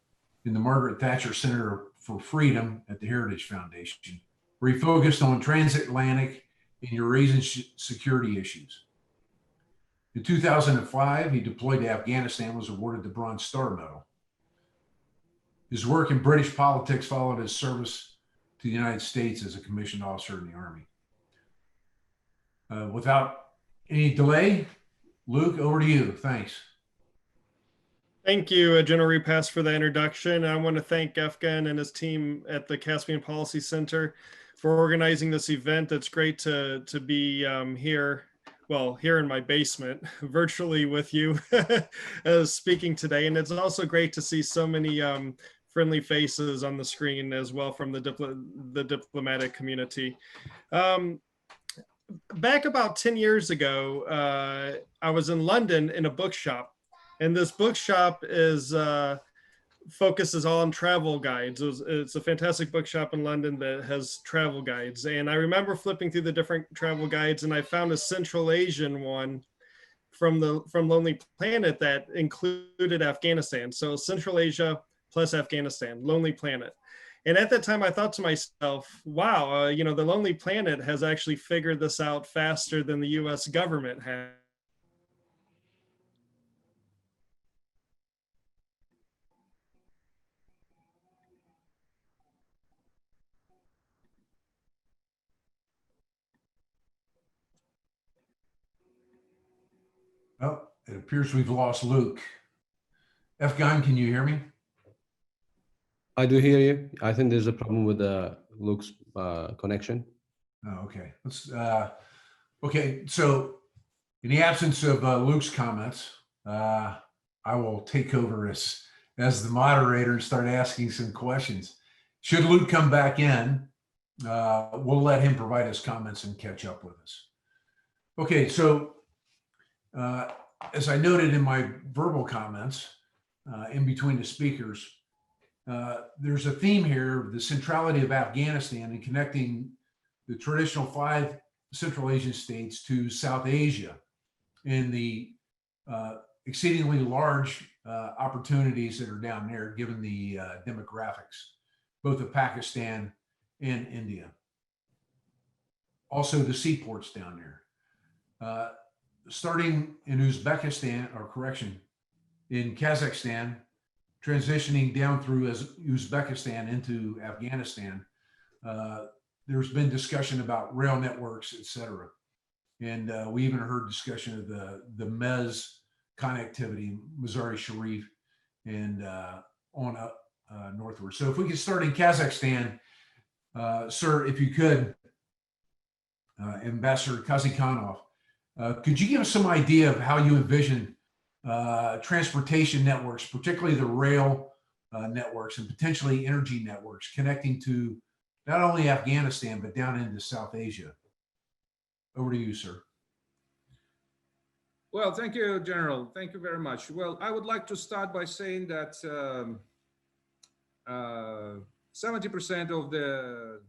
in the Margaret Thatcher Center for Freedom at the Heritage Foundation, where he focused on transatlantic and Eurasian security issues. In 2005, he deployed to Afghanistan, was awarded the Bronze Star Medal. His work in British politics followed his service to the United States as a commissioned officer in the Army. Without any delay, Luke, over to you. Thanks.
Thank you, General Repass, for the introduction. I want to thank Afghan and his team at the Caspian Policy Center for organizing this event. It's great to be here, well, here in my basement, virtually with you speaking today. And it's also great to see so many friendly faces on the screen as well from the diplomatic community. back about 10 years ago, I was in London in a bookshop, and this bookshop is focuses on travel guides. It's a fantastic bookshop in London that has travel guides. And I remember flipping through the different travel guides, and I found a Central Asian one from Lonely Planet that included Afghanistan. So Central Asia plus Afghanistan, Lonely Planet. And at that time, I thought to myself, wow, you know, the Lonely Planet has actually figured this out faster than the US government has.
Well, it appears we've lost Luke. Afghan, can you hear me?
I do hear you. I think there's a problem with Luke's connection.
Oh, okay. Okay. So in the absence of Luke's comments, I will take over as the moderator and start asking some questions. Should Luke come back in, we'll let him provide his comments and catch up with us. Okay. So as I noted in my verbal comments in between the speakers, there's a theme here, the centrality of Afghanistan and connecting the traditional 5 Central Asian states to South Asia and the exceedingly large opportunities that are down there, given the demographics, both of Pakistan and India. Also the seaports down there. Starting in Uzbekistan, or correction, in Kazakhstan, transitioning down through Uzbekistan into Afghanistan, there's been discussion about rail networks, et cetera. And we even heard discussion of the MES connectivity, Mazar-i Sharif, and on up northward. So if we could start in Kazakhstan, sir, if you could, Ambassador Kazikhanov, could you give us some idea of how you envision transportation networks, particularly the rail networks and potentially energy networks, connecting to not only Afghanistan, but down into South Asia? Over to you, sir.
Well, thank you, General. Thank you very much. Well, I would like to start by saying that 70% of the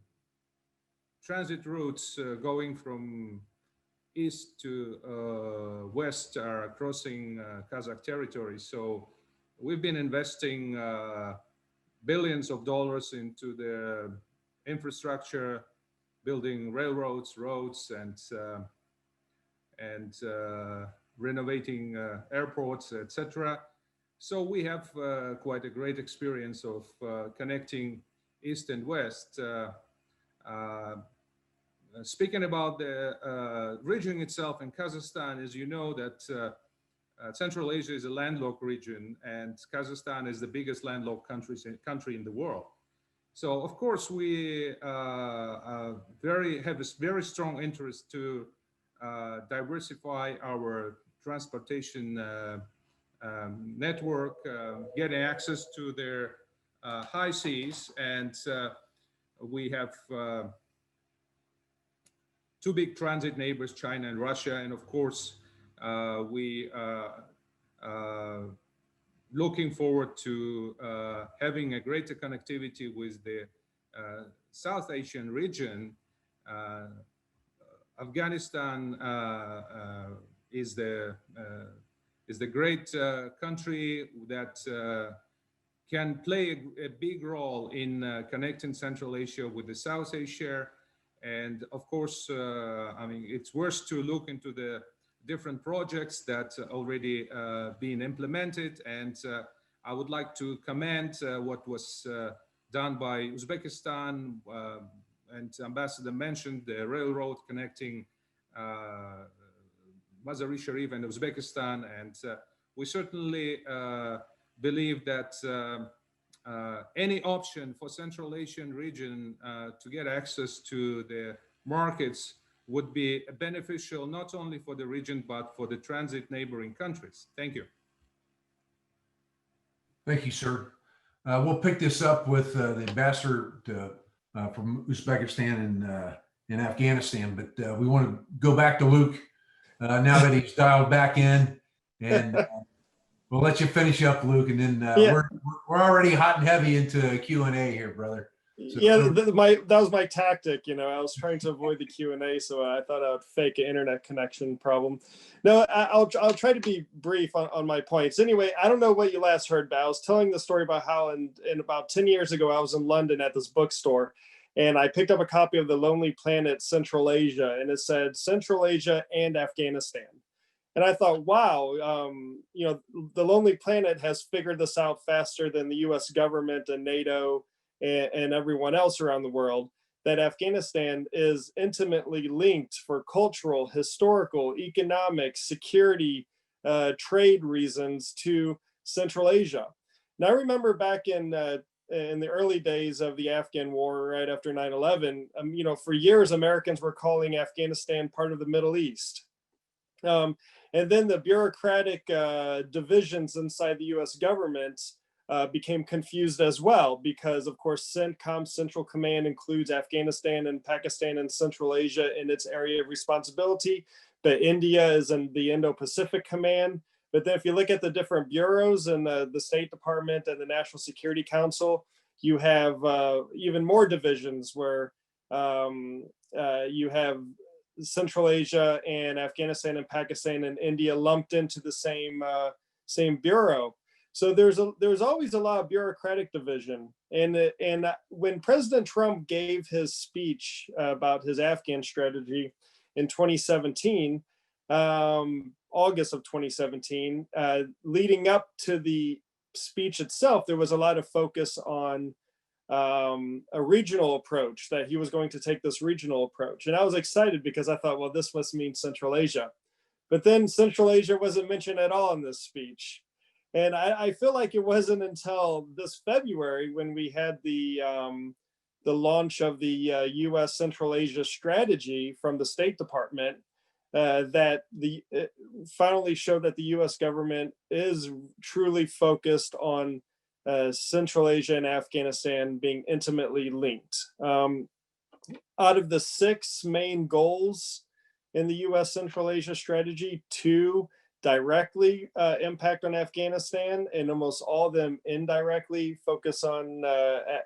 transit routes going from east to west are crossing Kazakh territory. So we've been investing billions of dollars into the infrastructure, building railroads, roads, and renovating airports, etc. So we have quite a great experience of connecting east and west. Speaking about the region itself in Kazakhstan, as you know, that Central Asia is a landlocked region, and Kazakhstan is the biggest landlocked country in the world. So, of course, we have a very strong interest to diversify our transportation network, getting access to their high seas, and we have 2 big transit neighbors, China and Russia, and of course, we looking forward to having a greater connectivity with the South Asian region. Afghanistan is the great country that can play a big role in connecting Central Asia with the South Asia. And of course, I mean, it's worth to look into the different projects that already being implemented. And I would like to commend what was done by Uzbekistan, and Ambassador mentioned the railroad connecting Mazar-i Sharif and Uzbekistan. And we certainly believe that any option for Central Asian region to get access to the markets would be beneficial not only for the region, but for the transit neighboring countries. Thank you.
Thank you, sir. We'll pick this up with the ambassador from Uzbekistan in Afghanistan. But we want to go back to Luke now that he's dialed back in, and we'll let you finish up, Luke, and then we're already hot and heavy into Q&A here, brother. So,
yeah, that was my tactic. You know, I was trying to avoid the Q&A, so I thought I would fake an internet connection problem. No, I'll try to be brief on my points. Anyway, I don't know what you last heard, but I was telling the story about how in about 10 years ago, I was in London at this bookstore, and I picked up a copy of The Lonely Planet, Central Asia, and it said Central Asia and Afghanistan. And I thought, wow, you know, The Lonely Planet has figured this out faster than the US government and NATO and everyone else around the world, that Afghanistan is intimately linked for cultural, historical, economic, security, trade reasons to Central Asia. Now, I remember back in the early days of the Afghan war, right after 9/11, you know, for years, Americans were calling Afghanistan part of the Middle East. And then the bureaucratic divisions inside the US government became confused as well, because of course CENTCOM, Central Command, includes Afghanistan and Pakistan and Central Asia in its area of responsibility, but India is in the Indo-Pacific Command. But then if you look at the different bureaus in the State Department and the National Security Council, you have even more divisions where you have Central Asia and Afghanistan and Pakistan and India lumped into the same bureau. So there's always a lot of bureaucratic division. And when President Trump gave his speech about his Afghan strategy in 2017, August of 2017, leading up to the speech itself, there was a lot of focus on a regional approach, that he was going to take this regional approach. And I was excited because I thought, well, this must mean Central Asia. But then Central Asia wasn't mentioned at all in this speech. And I feel like it wasn't until this February, when we had the launch of the U.S. Central Asia strategy from the State Department, that finally showed that the U.S. government is truly focused on Central Asia and Afghanistan being intimately linked. Out of the 6 main goals in the U.S. Central Asia strategy, 2 directly impact on Afghanistan, and almost all of them indirectly focus on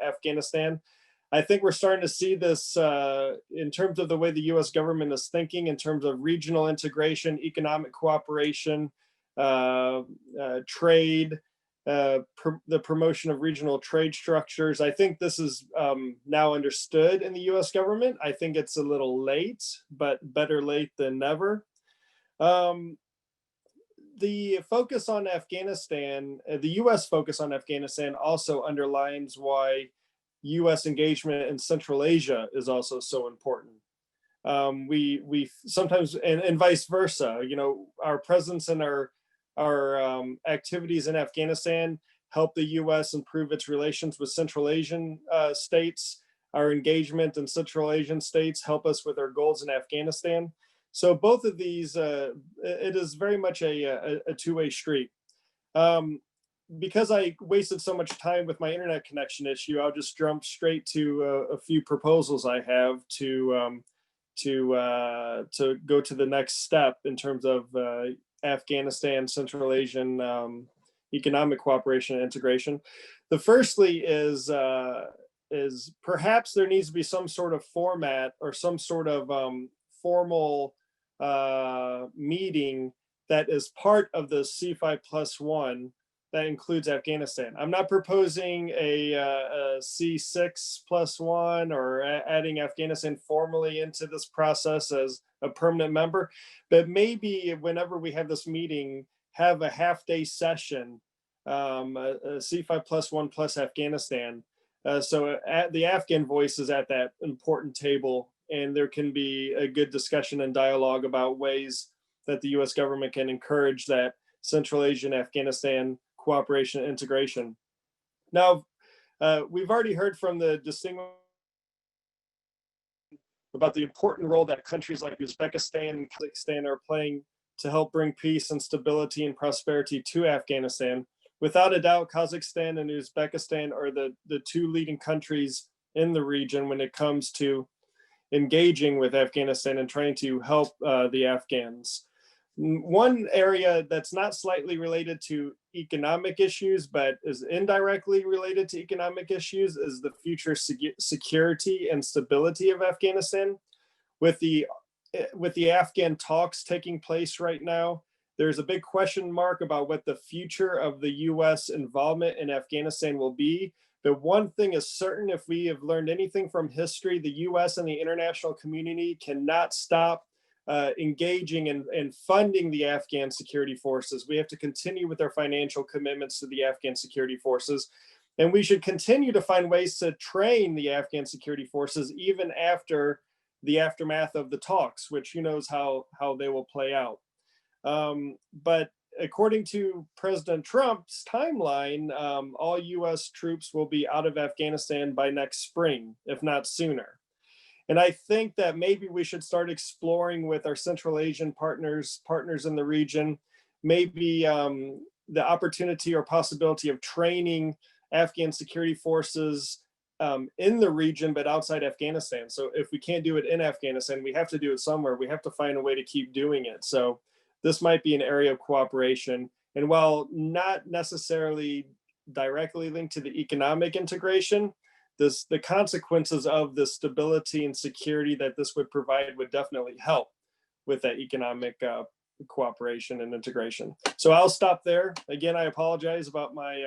Afghanistan. I think we're starting to see this in terms of the way the US government is thinking in terms of regional integration, economic cooperation, trade, the promotion of regional trade structures. I think this is now understood in the US government. I think it's a little late, but better late than never. The focus on Afghanistan, the US focus on Afghanistan, also underlines why US engagement in Central Asia is also so important. We sometimes, and vice versa, you know, our presence and our activities in Afghanistan help the US improve its relations with Central Asian states. Our engagement in Central Asian states help us with our goals in Afghanistan. So both of these, it is very much a two-way street. Because I wasted so much time with my internet connection issue, I'll just jump straight to a few proposals I have to go to the next step in terms of Afghanistan, Central Asian economic cooperation and integration. The firstly is perhaps there needs to be some sort of format or some sort of formal meeting that is part of the C5+1 that includes Afghanistan. I'm not proposing a C6+1 or adding Afghanistan formally into this process as a permanent member, but maybe whenever we have this meeting, have a half-day session, a C5+1 plus Afghanistan. So the Afghan voice is at that important table, and there can be a good discussion and dialogue about ways that the US government can encourage that Central Asian Afghanistan cooperation and integration. Now, we've already heard from the distinguished about the important role that countries like Uzbekistan and Kazakhstan are playing to help bring peace and stability and prosperity to Afghanistan. Without a doubt, Kazakhstan and Uzbekistan are the 2 leading countries in the region when it comes to engaging with Afghanistan and trying to help the Afghans. One area that's not slightly related to economic issues, but is indirectly related to economic issues, is the future security and stability of Afghanistan. With the Afghan talks taking place right now, there's a big question mark about what the future of the US involvement in Afghanistan will be. But one thing is certain, if we have learned anything from history, the US and the international community cannot stop engaging and funding the Afghan security forces. We have to continue with our financial commitments to the Afghan security forces. And we should continue to find ways to train the Afghan security forces even after the aftermath of the talks, which who knows how they will play out. But according to President Trump's timeline, all US troops will be out of Afghanistan by next spring, if not sooner. And I think that maybe we should start exploring with our Central Asian partners in the region, maybe the opportunity or possibility of training Afghan security forces in the region, but outside Afghanistan. So if we can't do it in Afghanistan, we have to do it somewhere. We have to find a way to keep doing it. So this might be an area of cooperation. And while not necessarily directly linked to the economic integration, the consequences of the stability and security that this would provide would definitely help with that economic cooperation and integration. So I'll stop there. Again, I apologize about my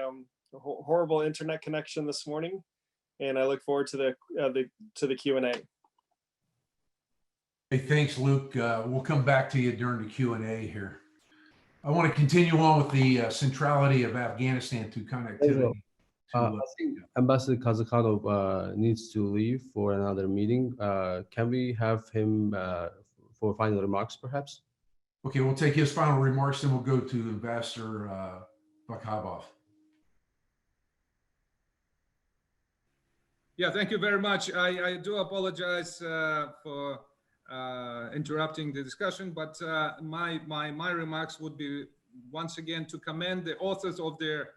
horrible internet connection this morning, and I look forward to the Q&A.
Hey, thanks, Luke. We'll come back to you during the Q&A here. I want to continue on with the centrality of Afghanistan to connectivity.
I think Ambassador Kazakhanov needs to leave for another meeting. Can we have him for final remarks, perhaps?
Okay, we'll take his final remarks, then we'll go to Ambassador Bakhabov.
Yeah, thank you very much. I do apologize for interrupting the discussion, but my remarks would be once again to commend the authors of their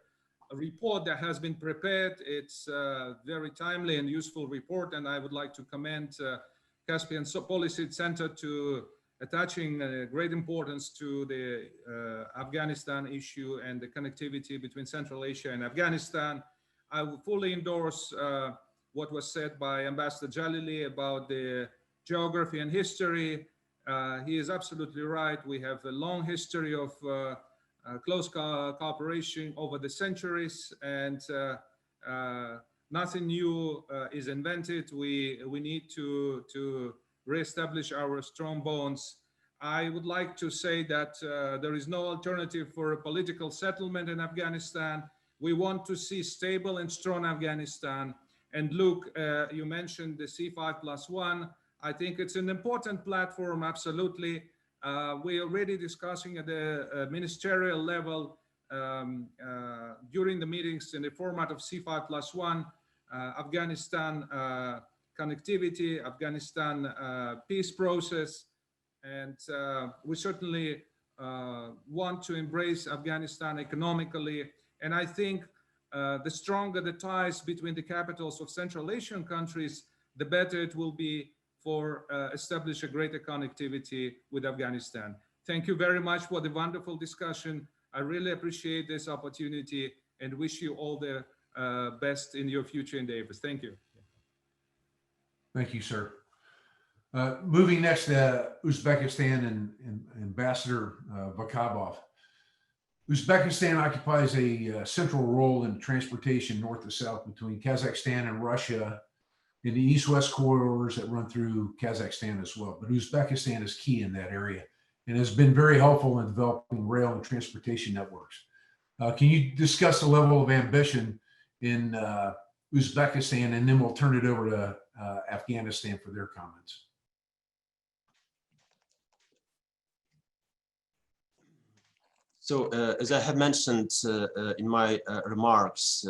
report that has been prepared. It's a very timely and useful report, and I would like to commend Caspian Policy Center to attaching great importance to the Afghanistan issue and the connectivity between Central Asia and Afghanistan. I will fully endorse what was said by Ambassador Jalali about the geography and history. He is absolutely right. We have a long history of close cooperation over the centuries, and nothing new is invented. We need to reestablish our strong bonds. I would like to say that there is no alternative for a political settlement in Afghanistan. We want to see stable and strong Afghanistan. And Luke, you mentioned the C5+1. I think it's an important platform, absolutely. We're already discussing at the ministerial level during the meetings in the format of C5+1, Afghanistan connectivity, Afghanistan peace process. And we certainly want to embrace Afghanistan economically. And I think the stronger the ties between the capitals of Central Asian countries, the better it will be for establish a greater connectivity with Afghanistan. Thank you very much for the wonderful discussion. I really appreciate this opportunity and wish you all the best in your future endeavors. Thank you.
Thank you, sir. Moving next to Uzbekistan and Ambassador Bakhabov. Uzbekistan occupies a central role in transportation north to south between Kazakhstan and Russia, in the east-west corridors that run through Kazakhstan as well. But Uzbekistan is key in that area and has been very helpful in developing rail and transportation networks. Can you discuss the level of ambition in Uzbekistan, and then we'll turn it over to Afghanistan for their comments.
So as I have mentioned in my remarks,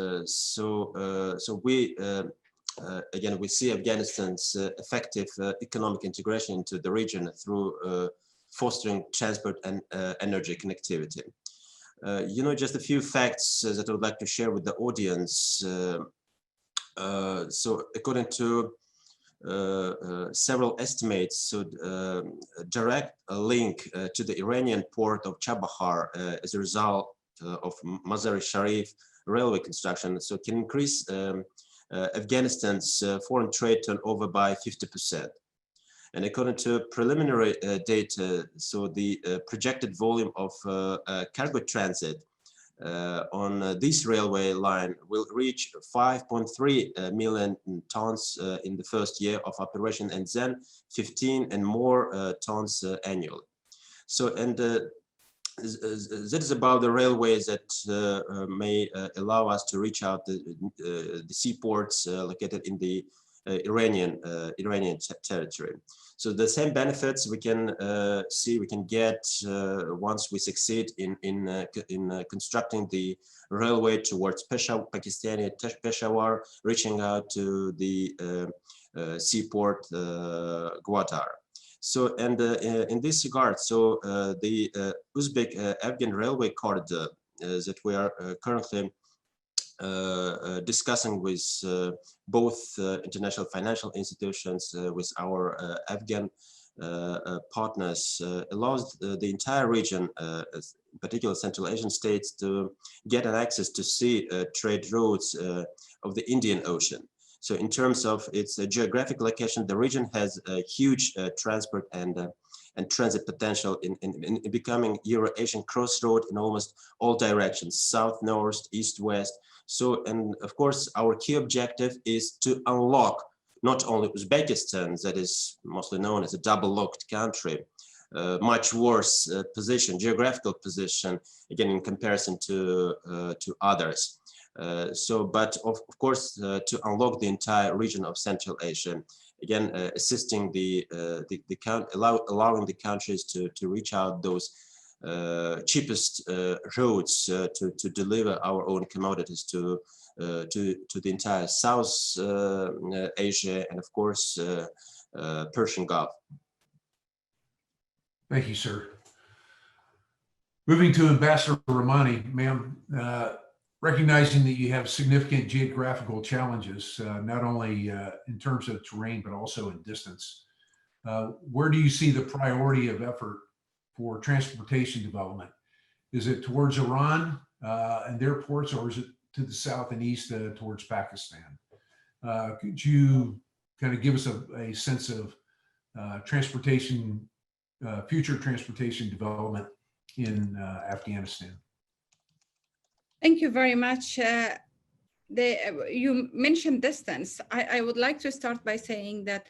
again, we see Afghanistan's effective economic integration into the region through fostering transport and energy connectivity. Just a few facts that I would like to share with the audience. So according to several estimates, so direct a link to the Iranian port of Chabahar as a result of Mazar-e-Sharif railway construction, so can increase Afghanistan's foreign trade turnover by 50%. And according to preliminary data, so the projected volume of cargo transit on this railway line will reach 5.3 million tons in the first year of operation, and then 15 and more tons annually. So, and that is about the railways that may allow us to reach out the seaports located in the Iranian territory. So the same benefits we can we can get once we succeed in constructing the railway towards Pakistani Peshawar, reaching out to the seaport Gwadar. So, and in this regard, so the Uzbek-Afghan railway corridor that we are currently discussing with both international financial institutions, with our Afghan partners, allows the entire region, in particular Central Asian states, to get an access to sea trade routes of the Indian Ocean. So in terms of its geographic location, the region has a huge transport and transit potential in becoming Euro-Asian crossroad in almost all directions, south, north, east, west. So, and of course, our key objective is to unlock not only Uzbekistan, that is mostly known as a double-locked country, much worse position, geographical position, again, in comparison to others. But of course, to unlock the entire region of Central Asia, again, assisting allowing the countries to reach out those cheapest routes to deliver our own commodities to the entire South Asia and of course Persian Gulf.
Thank you, sir. Moving to Ambassador Romani, ma'am, recognizing that you have significant geographical challenges, not only in terms of terrain, but also in distance, where do you see the priority of effort for transportation development? Is it towards Iran and their ports, or is it to the south and east towards Pakistan? Could you kind of give us a sense of transportation, future transportation development in Afghanistan?
Thank you very much. You mentioned distance. I would like to start by saying that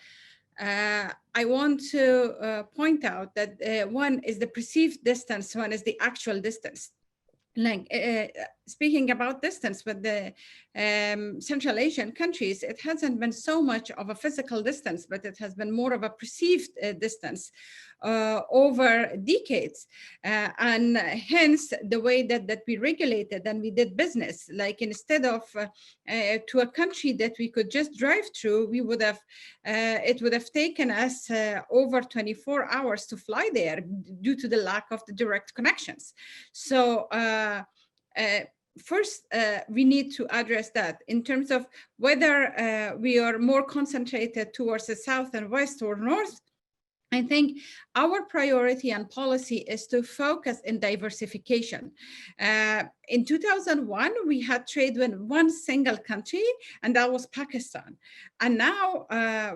I want to point out that one is the perceived distance, one is the actual distance. Like speaking about distance with the Central Asian countries, it hasn't been so much of a physical distance, but it has been more of a perceived distance over decades. And hence the way that we regulated and we did business, like instead of to a country that we could just drive through, we would have, it would have taken us over 24 hours to fly there due to the lack of the direct connections. So first, we need to address that in terms of whether we are more concentrated towards the south and west or north. I think our priority and policy is to focus in diversification. In 2001, we had trade with one single country, and that was Pakistan. And now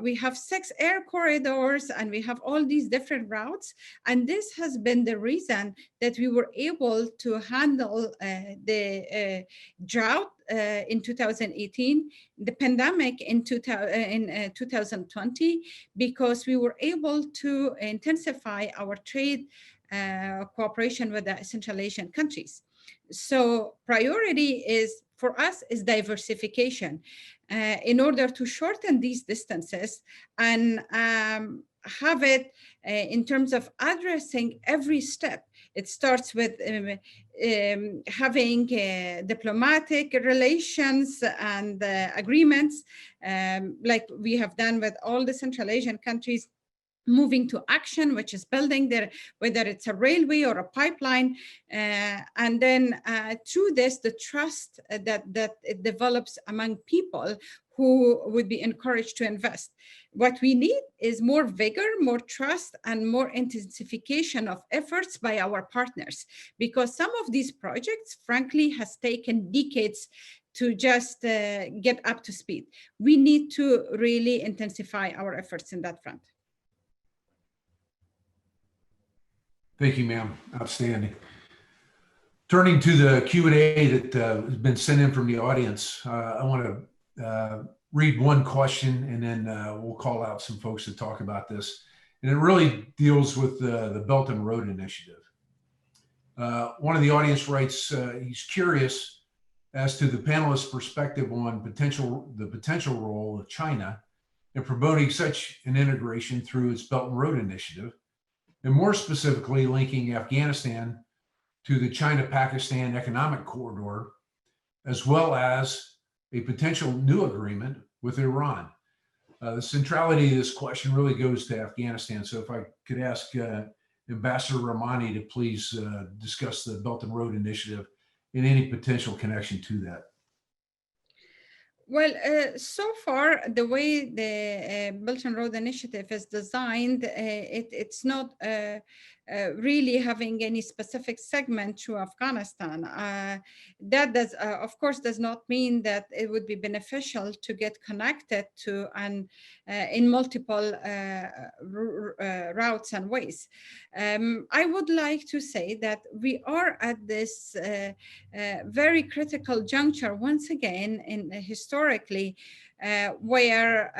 we have 6 air corridors, and we have all these different routes. And this has been the reason that we were able to handle the drought in 2018, the pandemic in 2020, because we were able to intensify our trade cooperation with the Central Asian countries. So priority is for us is diversification in order to shorten these distances and have it in terms of addressing every step. It starts with having diplomatic relations and agreements like we have done with all the Central Asian countries moving to action, which is building their, whether it's a railway or a pipeline. And then through this, the trust that it develops among people who would be encouraged to invest. What we need is more vigor, more trust, and more intensification of efforts by our partners, because some of these projects, frankly, has taken decades to just get up to speed. We need to really intensify our efforts in that front.
Thank you, ma'am. Outstanding. Turning to the Q&A that has been sent in from the audience, I want to read one question, and then we'll call out some folks to talk about this. And it really deals with the Belt and Road Initiative. One of the audience writes, he's curious as to the panelists' perspective on the potential role of China in promoting such an integration through its Belt and Road Initiative, and more specifically linking Afghanistan to the China-Pakistan economic corridor, as well as a potential new agreement with Iran. The centrality of this question really goes to Afghanistan. So if I could ask Ambassador Romani to please discuss the Belt and Road Initiative and any potential connection to that.
Well, so far, the way the Belt and Road Initiative is designed, it's not really having any specific segment to Afghanistan. That does, of course, does not mean that it would be beneficial to get connected to and in multiple routes and ways. I would like to say that we are at this very critical juncture once again in historically, where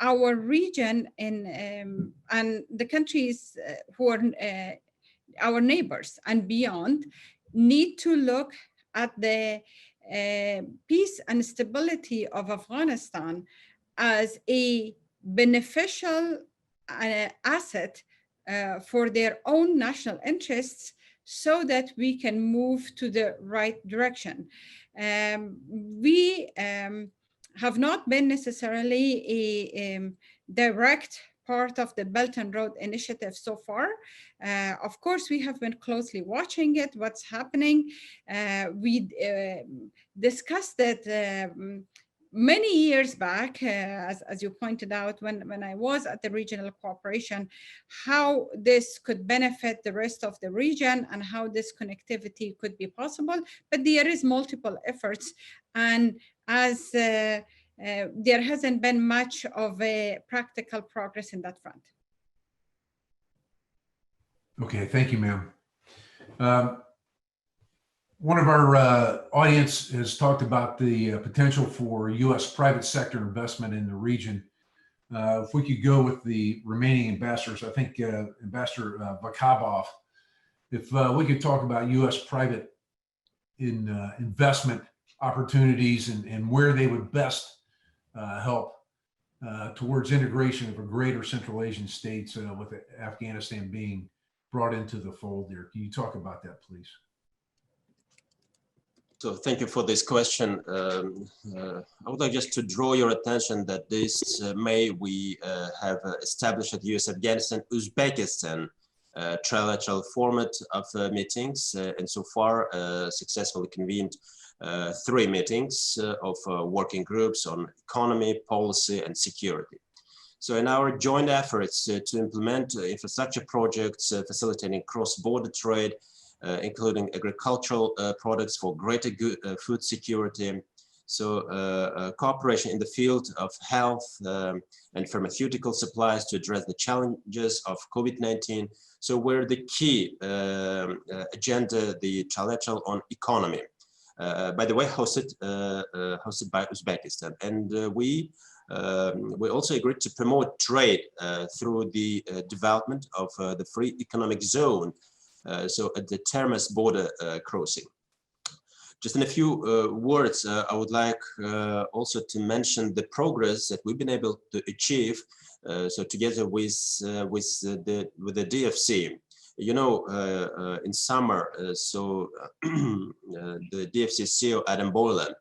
our region and the countries who are our neighbors and beyond need to look at the peace and stability of Afghanistan as a beneficial asset for their own national interests, so that we can move to the right direction. We have not been necessarily a direct part of the Belt and Road Initiative so far. Of course, we have been closely watching it, what's happening. We discussed it many years back, as you pointed out, when I was at the regional cooperation, how this could benefit the rest of the region and how this connectivity could be possible. But there is multiple efforts, and as there hasn't been much of a practical progress in that front.
Okay, thank you, ma'am. One of our audience has talked about the potential for U.S. private sector investment in the region. If we could go with the remaining ambassadors, I think Ambassador Vakabov, if we could talk about U.S. private investment opportunities and where they would best help towards integration of a greater Central Asian states with Afghanistan being brought into the fold there. Can you talk about that, please?
So thank you for this question. I would like just to draw your attention that this May we have established at US Afghanistan Uzbekistan trilateral format of meetings, and so far successfully convened 3 meetings of working groups on economy, policy, and security. So in our joint efforts to implement infrastructure projects facilitating cross-border trade, including agricultural products for greater food security. So cooperation in the field of health and pharmaceutical supplies to address the challenges of COVID-19. So where the key agenda, the trilateral on economy, by the way, hosted by Uzbekistan. And we also agreed to promote trade through the development of the free economic zone, so at the Termes border crossing. Just in a few words, I would like also to mention the progress that we've been able to achieve. So together with the DFC, you know, in summer, the DFC CEO Adam Boylan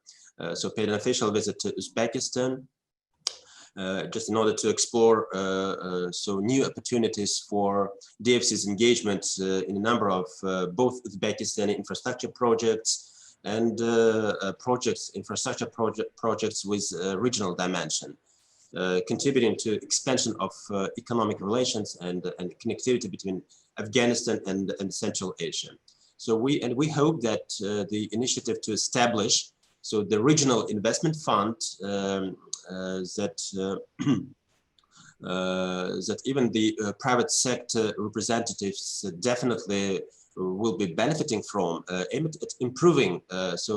so paid an official visit to Uzbekistan. just in order to explore so new opportunities for DFC's engagement in a number of both Uzbekistani infrastructure projects and infrastructure projects with regional dimension, contributing to expansion of economic relations and connectivity between Afghanistan and Central Asia. So we hope that the initiative to establish the regional investment fund that even the private sector representatives definitely will be benefiting from, aimed at improving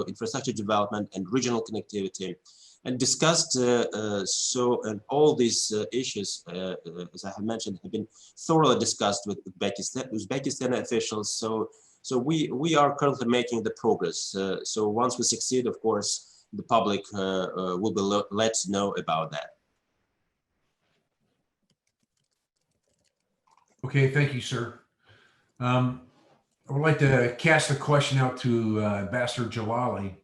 infrastructure development and regional connectivity, and discussed and all these issues, as I have mentioned, have been thoroughly discussed with Uzbekistan officials. So we are currently making the progress. So once we succeed, of course, the public will be let know about that.
Okay, thank you, sir. I would like to cast a question out to Ambassador Jalali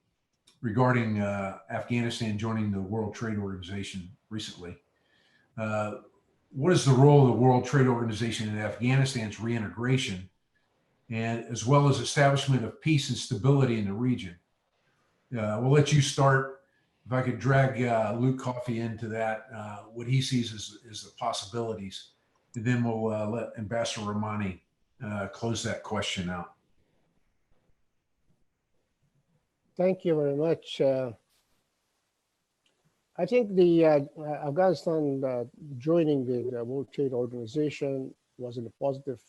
regarding Afghanistan joining the World Trade Organization recently. What is the role of the World Trade Organization in Afghanistan's reintegration, and as well as establishment of peace and stability in the region? We'll let you start. If I could drag Luke Coffey into that, what he sees as the possibilities, and then we'll let Ambassador Romani close that question out.
Thank you very much. I think the Afghanistan joining the World Trade Organization was a positive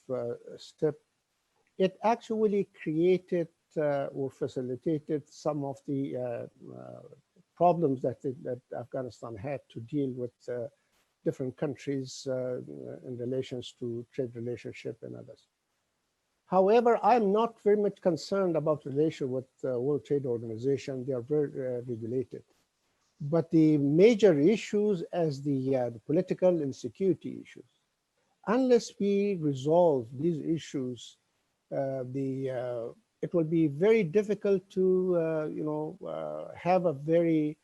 step. It actually created or facilitated some of the problems that Afghanistan had to deal with different countries in relations to trade relationship and others. However, I'm not very much concerned about relation with the World Trade Organization. They are very regulated. But the major issues as the political and security issues, unless we resolve these issues, it will be very difficult to have a very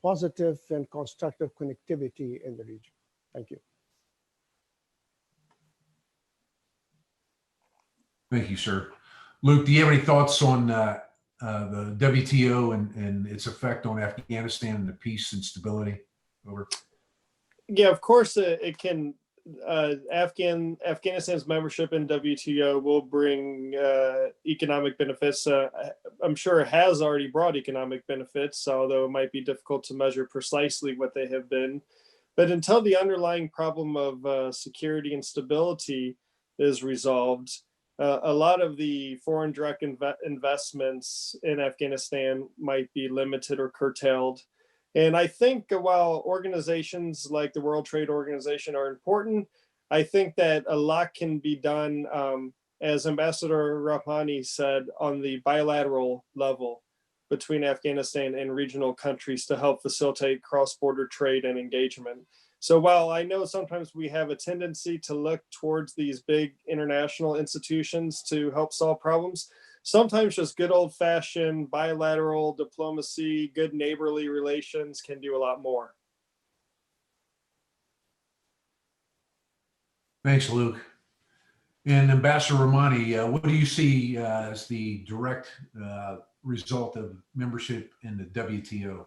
positive and constructive connectivity in the region. Thank you.
Thank you, sir. Luke, do you have any thoughts on the WTO and its effect on Afghanistan and the peace and stability? Over.
Yeah, of course, it can. Afghanistan's membership in WTO will bring economic benefits. I'm sure it has already brought economic benefits, although it might be difficult to measure precisely what they have been. But until the underlying problem of security and stability is resolved, a lot of the foreign direct investments in Afghanistan might be limited or curtailed. And I think while organizations like the World Trade Organization are important, I think that a lot can be done, as Ambassador Rahmani said, on the bilateral level between Afghanistan and regional countries to help facilitate cross-border trade and engagement. So while I know sometimes we have a tendency to look towards these big international institutions to help solve problems, sometimes just good old-fashioned bilateral diplomacy, good neighborly relations can do a lot more.
Thanks, Luke. And Ambassador Romani, what do you see as the direct result of membership in the WTO?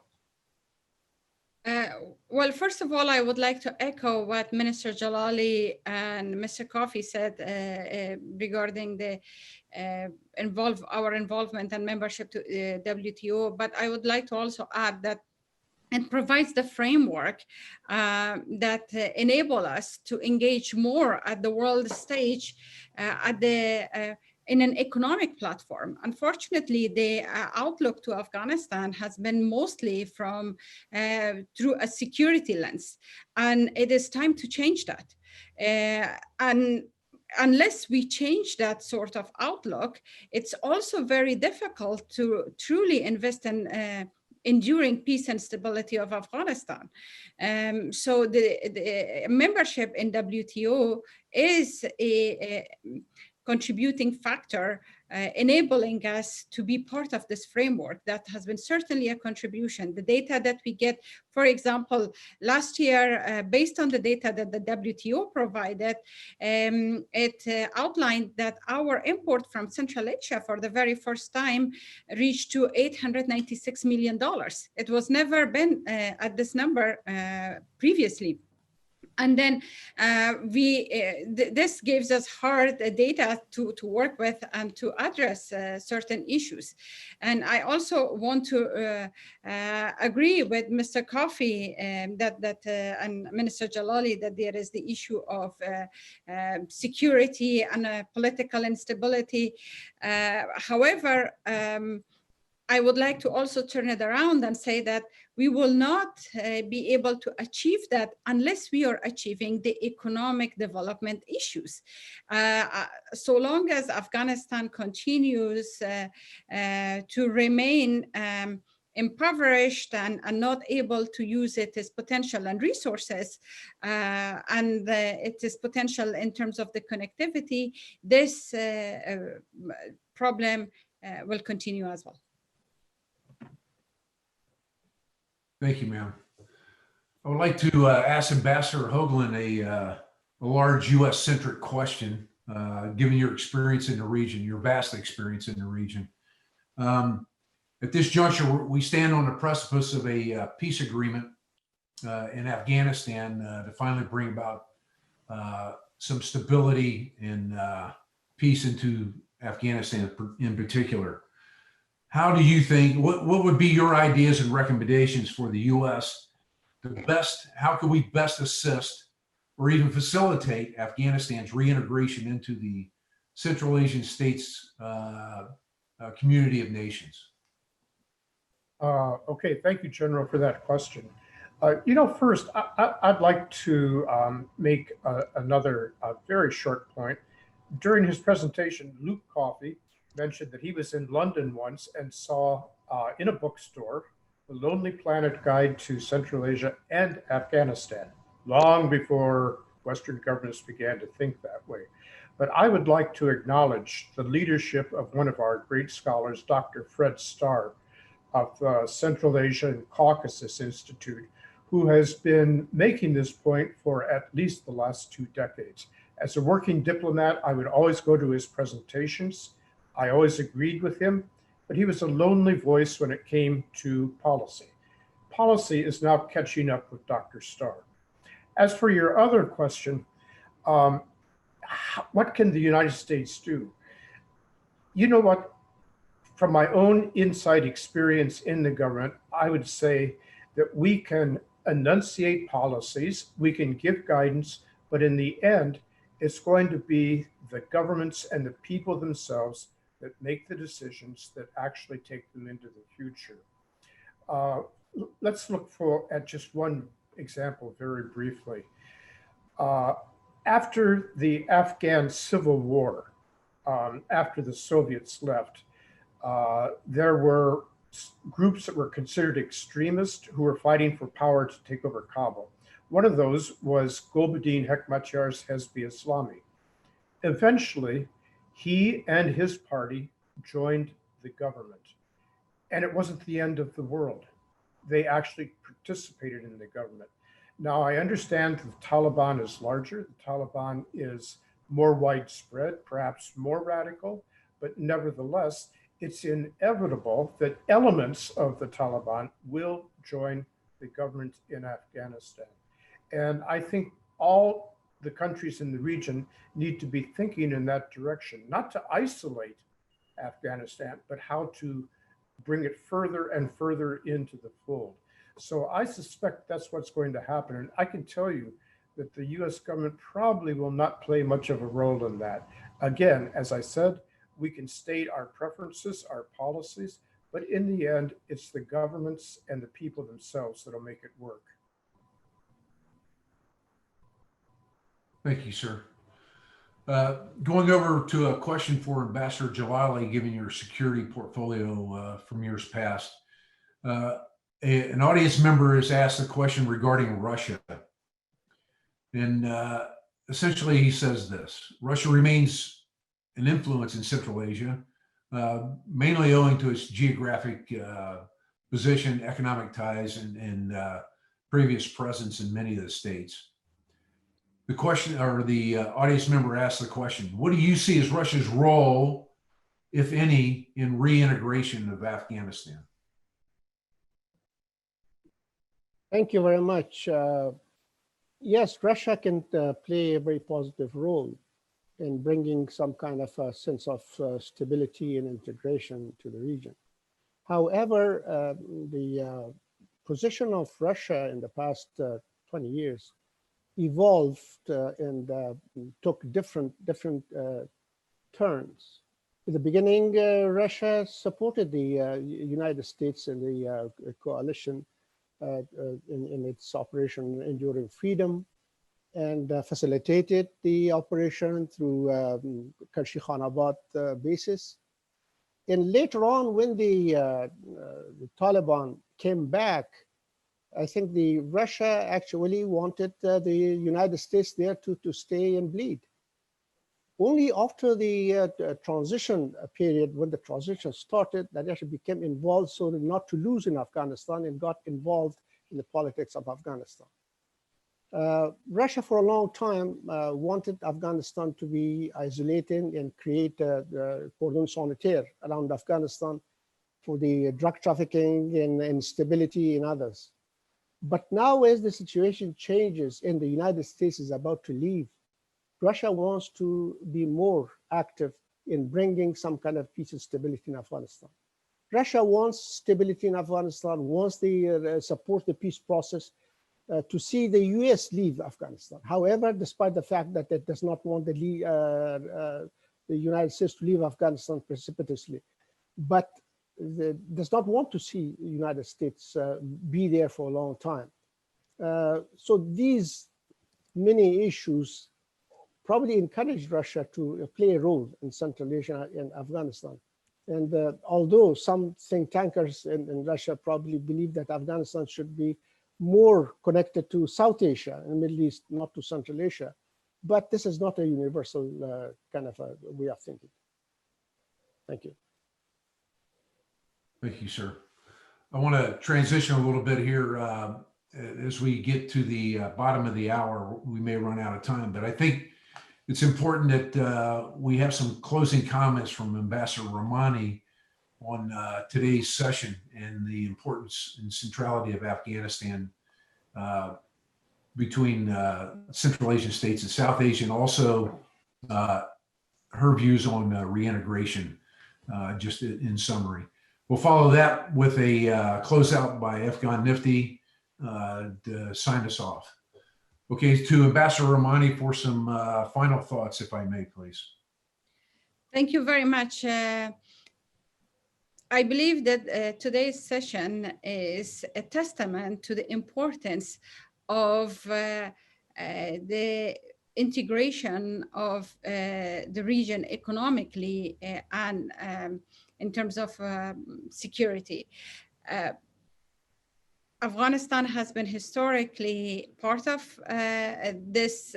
Well, first of all, I would like to echo what Minister Jalali and Mr. Coffey said regarding the our involvement and membership to WTO. But I would like to also add that it provides the framework that enable us to engage more at the world stage in an economic platform. Unfortunately, the outlook to Afghanistan has been mostly from through a security lens, and it is time to change that. And unless we change that sort of outlook, it's also very difficult to truly invest in enduring peace and stability of Afghanistan. So the membership in WTO is a contributing factor enabling us to be part of this framework. That has been certainly a contribution. The data that we get, for example, last year, based on the data that the WTO provided, it outlined that our import from Central Asia for the very first time reached to $896 million. It was never been at this number previously. And then this gives us hard data to work with and to address certain issues. And I also want to agree with Mr. Coffey and Minister Jalali that there is the issue of security and political instability. However, I would like to also turn it around and say that we will not be able to achieve that unless we are achieving the economic development issues. So long as Afghanistan continues to remain impoverished and not able to use its potential and resources and its potential in terms of the connectivity, this problem will continue as well.
Thank you, ma'am. I would like to ask Ambassador Hoagland a large U.S.-centric question, given your experience in the region, your vast experience in the region. At this juncture, we stand on the precipice of a peace agreement in Afghanistan to finally bring about some stability and peace into Afghanistan in particular. How do you think, what would be your ideas and recommendations for the U.S. How can we best assist or even facilitate Afghanistan's reintegration into the Central Asian states community of nations?
Okay, thank you, General, for that question. First, I'd like to make another very short point. During his presentation, Luke Coffey mentioned that he was in London once and saw in a bookstore The Lonely Planet Guide to Central Asia and Afghanistan, long before Western governments began to think that way. But I would like to acknowledge the leadership of one of our great scholars, Dr. Fred Starr of the Central Asia and Caucasus Institute, who has been making this point for at least the last 2 decades. As a working diplomat, I would always go to his presentations. I always agreed with him, but he was a lonely voice when it came to policy. Policy is now catching up with Dr. Starr. As for your other question, what can the United States do? You know what? From my own inside experience in the government, I would say that we can enunciate policies, we can give guidance, but in the end, it's going to be the governments and the people themselves that make the decisions that actually take them into the future. Let's look at just one example very briefly. After the Afghan Civil War, after the Soviets left, there were groups that were considered extremist who were fighting for power to take over Kabul. One of those was Gulbuddin Hekmatyar's Hezb-e Islami. Eventually, he and his party joined the government. And it wasn't the end of the world. They actually participated in the government. Now, I understand the Taliban is larger. The Taliban is more widespread, perhaps more radical, but nevertheless, it's inevitable that elements of the Taliban will join the government in Afghanistan. And I think all the countries in the region need to be thinking in that direction, not to isolate Afghanistan, but how to bring it further and further into the fold. So I suspect that's what's going to happen. And I can tell you that the US government probably will not play much of a role in that. Again, as I said, we can state our preferences, our policies, but in the end, it's the governments and the people themselves that'll make it work.
Thank you, sir. Going over to a question for Ambassador Jalali, given your security portfolio from years past. An audience member has asked a question regarding Russia. And essentially he says this: Russia remains an influence in Central Asia, mainly owing to its geographic position, economic ties, and previous presence in many of the states. The question, or the audience member asked the question, what do you see as Russia's role, if any, in reintegration of Afghanistan?
Thank you very much. Yes, Russia can play a very positive role in bringing some kind of a sense of stability and integration to the region. However, the position of Russia in the past 20 years evolved and took different turns. In the beginning, Russia supported the United States and the coalition in its Operation Enduring Freedom, and facilitated the operation through Karshi-Khanabad basis. And later on, when the Taliban came back, I think the Russia actually wanted the United States there to stay and bleed. Only after the transition period, when the transition started, that actually became involved so that not to lose in Afghanistan, and got involved in the politics of Afghanistan. Russia for a long time wanted Afghanistan to be isolated and create the cordon sanitaire around Afghanistan for the drug trafficking and instability and others. But now as the situation changes and the United States is about to leave, Russia wants to be more active in bringing some kind of peace and stability in Afghanistan. Russia wants stability in Afghanistan, wants to support the peace process, to see the US leave Afghanistan. However, despite the fact that it does not want the United States to leave Afghanistan precipitously, but does not want to see the United States be there for a long time. So these many issues probably encourage Russia to play a role in Central Asia and Afghanistan. And although some think tankers in Russia probably believe that Afghanistan should be more connected to South Asia and Middle East, not to Central Asia, but this is not a universal kind of a way of thinking. Thank you.
Thank you, sir. I want to transition a little bit here. As we get to the bottom of the hour, we may run out of time, but I think it's important that we have some closing comments from Ambassador Romani on today's session and the importance and centrality of Afghanistan between Central Asian states and South Asia, and also her views on reintegration, just in summary. We'll follow that with a closeout by Afghan Nifty to sign us off. Okay, to Ambassador Romani for some final thoughts, if I may, please.
Thank you very much. I believe that today's session is a testament to the importance of the integration of the region economically and in terms of security. Afghanistan has been historically part of this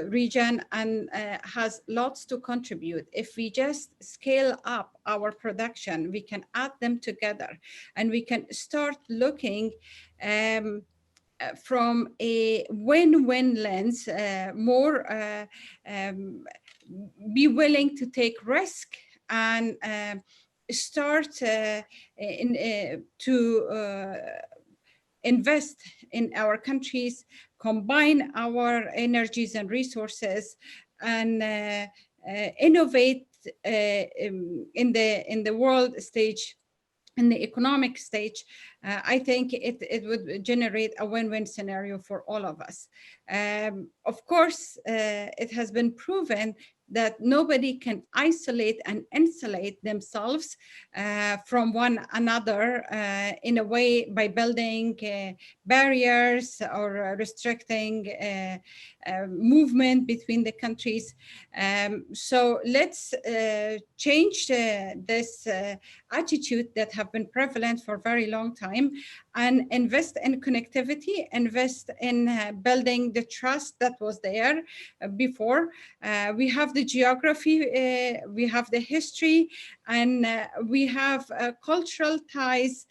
region and has lots to contribute. If we just scale up our production, we can add them together and we can start looking from a win-win lens, be willing to take risk and start to invest in our countries, combine our energies and resources, and innovate in the world stage, in the economic stage. I think it would generate a win-win scenario for all of us. Of course, it has been proven that nobody can isolate and insulate themselves from one another in a way by building barriers or restricting movement between the countries. So let's change this attitude that have been prevalent for a very long time and invest in connectivity, invest in building the trust that was there before. We have the geography, we have the history, and we have cultural ties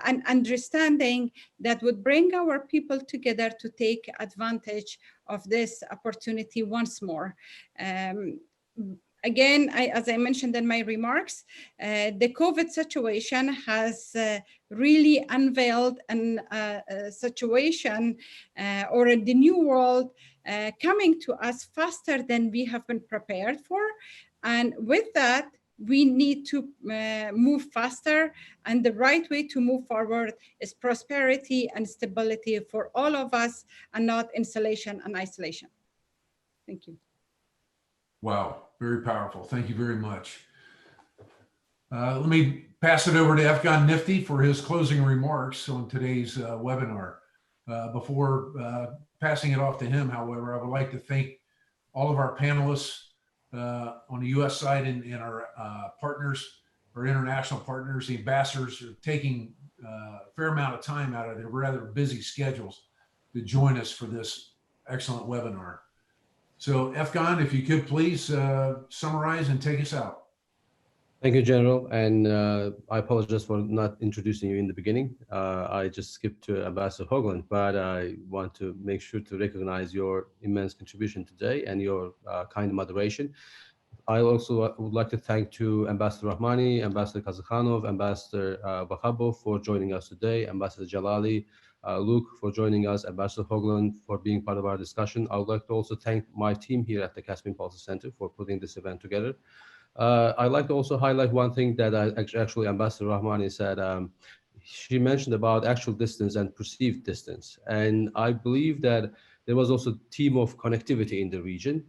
and understanding that would bring our people together to take advantage of this opportunity once more. Again, as I mentioned in my remarks, the COVID situation has really unveiled a situation or the new world coming to us faster than we have been prepared for. And with that, we need to move faster. And the right way to move forward is prosperity and stability for all of us, and not insulation and isolation. Thank you.
Wow, very powerful. Thank you very much. Let me pass it over to Afghan Nifty for his closing remarks on today's webinar. Before passing it off to him, however, I would like to thank all of our panelists on the U.S. side and our partners, our international partners, the ambassadors are taking a fair amount of time out of their rather busy schedules to join us for this excellent webinar. So Afghan, if you could please summarize and take us out.
Thank you, General. And I apologize for not introducing you in the beginning. I just skipped to Ambassador Hoagland, but I want to make sure to recognize your immense contribution today and your kind moderation. I also would like to thank to Ambassador Rahmani, Ambassador Kazakhanov, Ambassador Bakhabov for joining us today, Ambassador Jalali, Luke for joining us, Ambassador Hoagland for being part of our discussion. I would like to also thank my team here at the Caspian Policy Center for putting this event together. I'd like to also highlight one thing that actually Ambassador Rahmani said. She mentioned about actual distance and perceived distance. And I believe that there was also a theme of connectivity in the region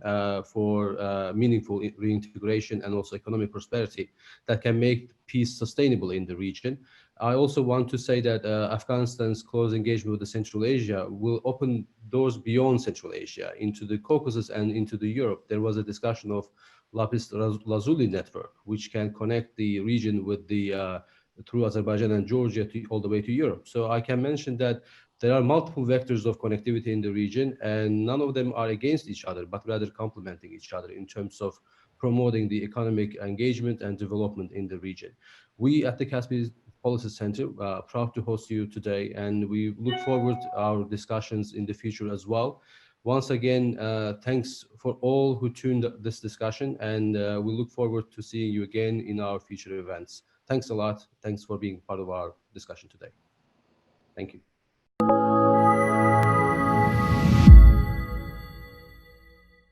for meaningful reintegration and also economic prosperity that can make peace sustainable in the region. I also want to say that Afghanistan's close engagement with the Central Asia will open doors beyond Central Asia into the Caucasus and into the Europe. There was a discussion of Lapis Lazuli network, which can connect the region with the through Azerbaijan and Georgia all the way to Europe. So I can mention that there are multiple vectors of connectivity in the region, and none of them are against each other, but rather complementing each other in terms of promoting the economic engagement and development in the region. We at the Caspian Policy Center are proud to host you today, and we look forward to our discussions in the future as well. Once again, thanks for all who tuned this discussion, and we look forward to seeing you again in our future events. Thanks a lot. Thanks for being part of our discussion today. Thank you.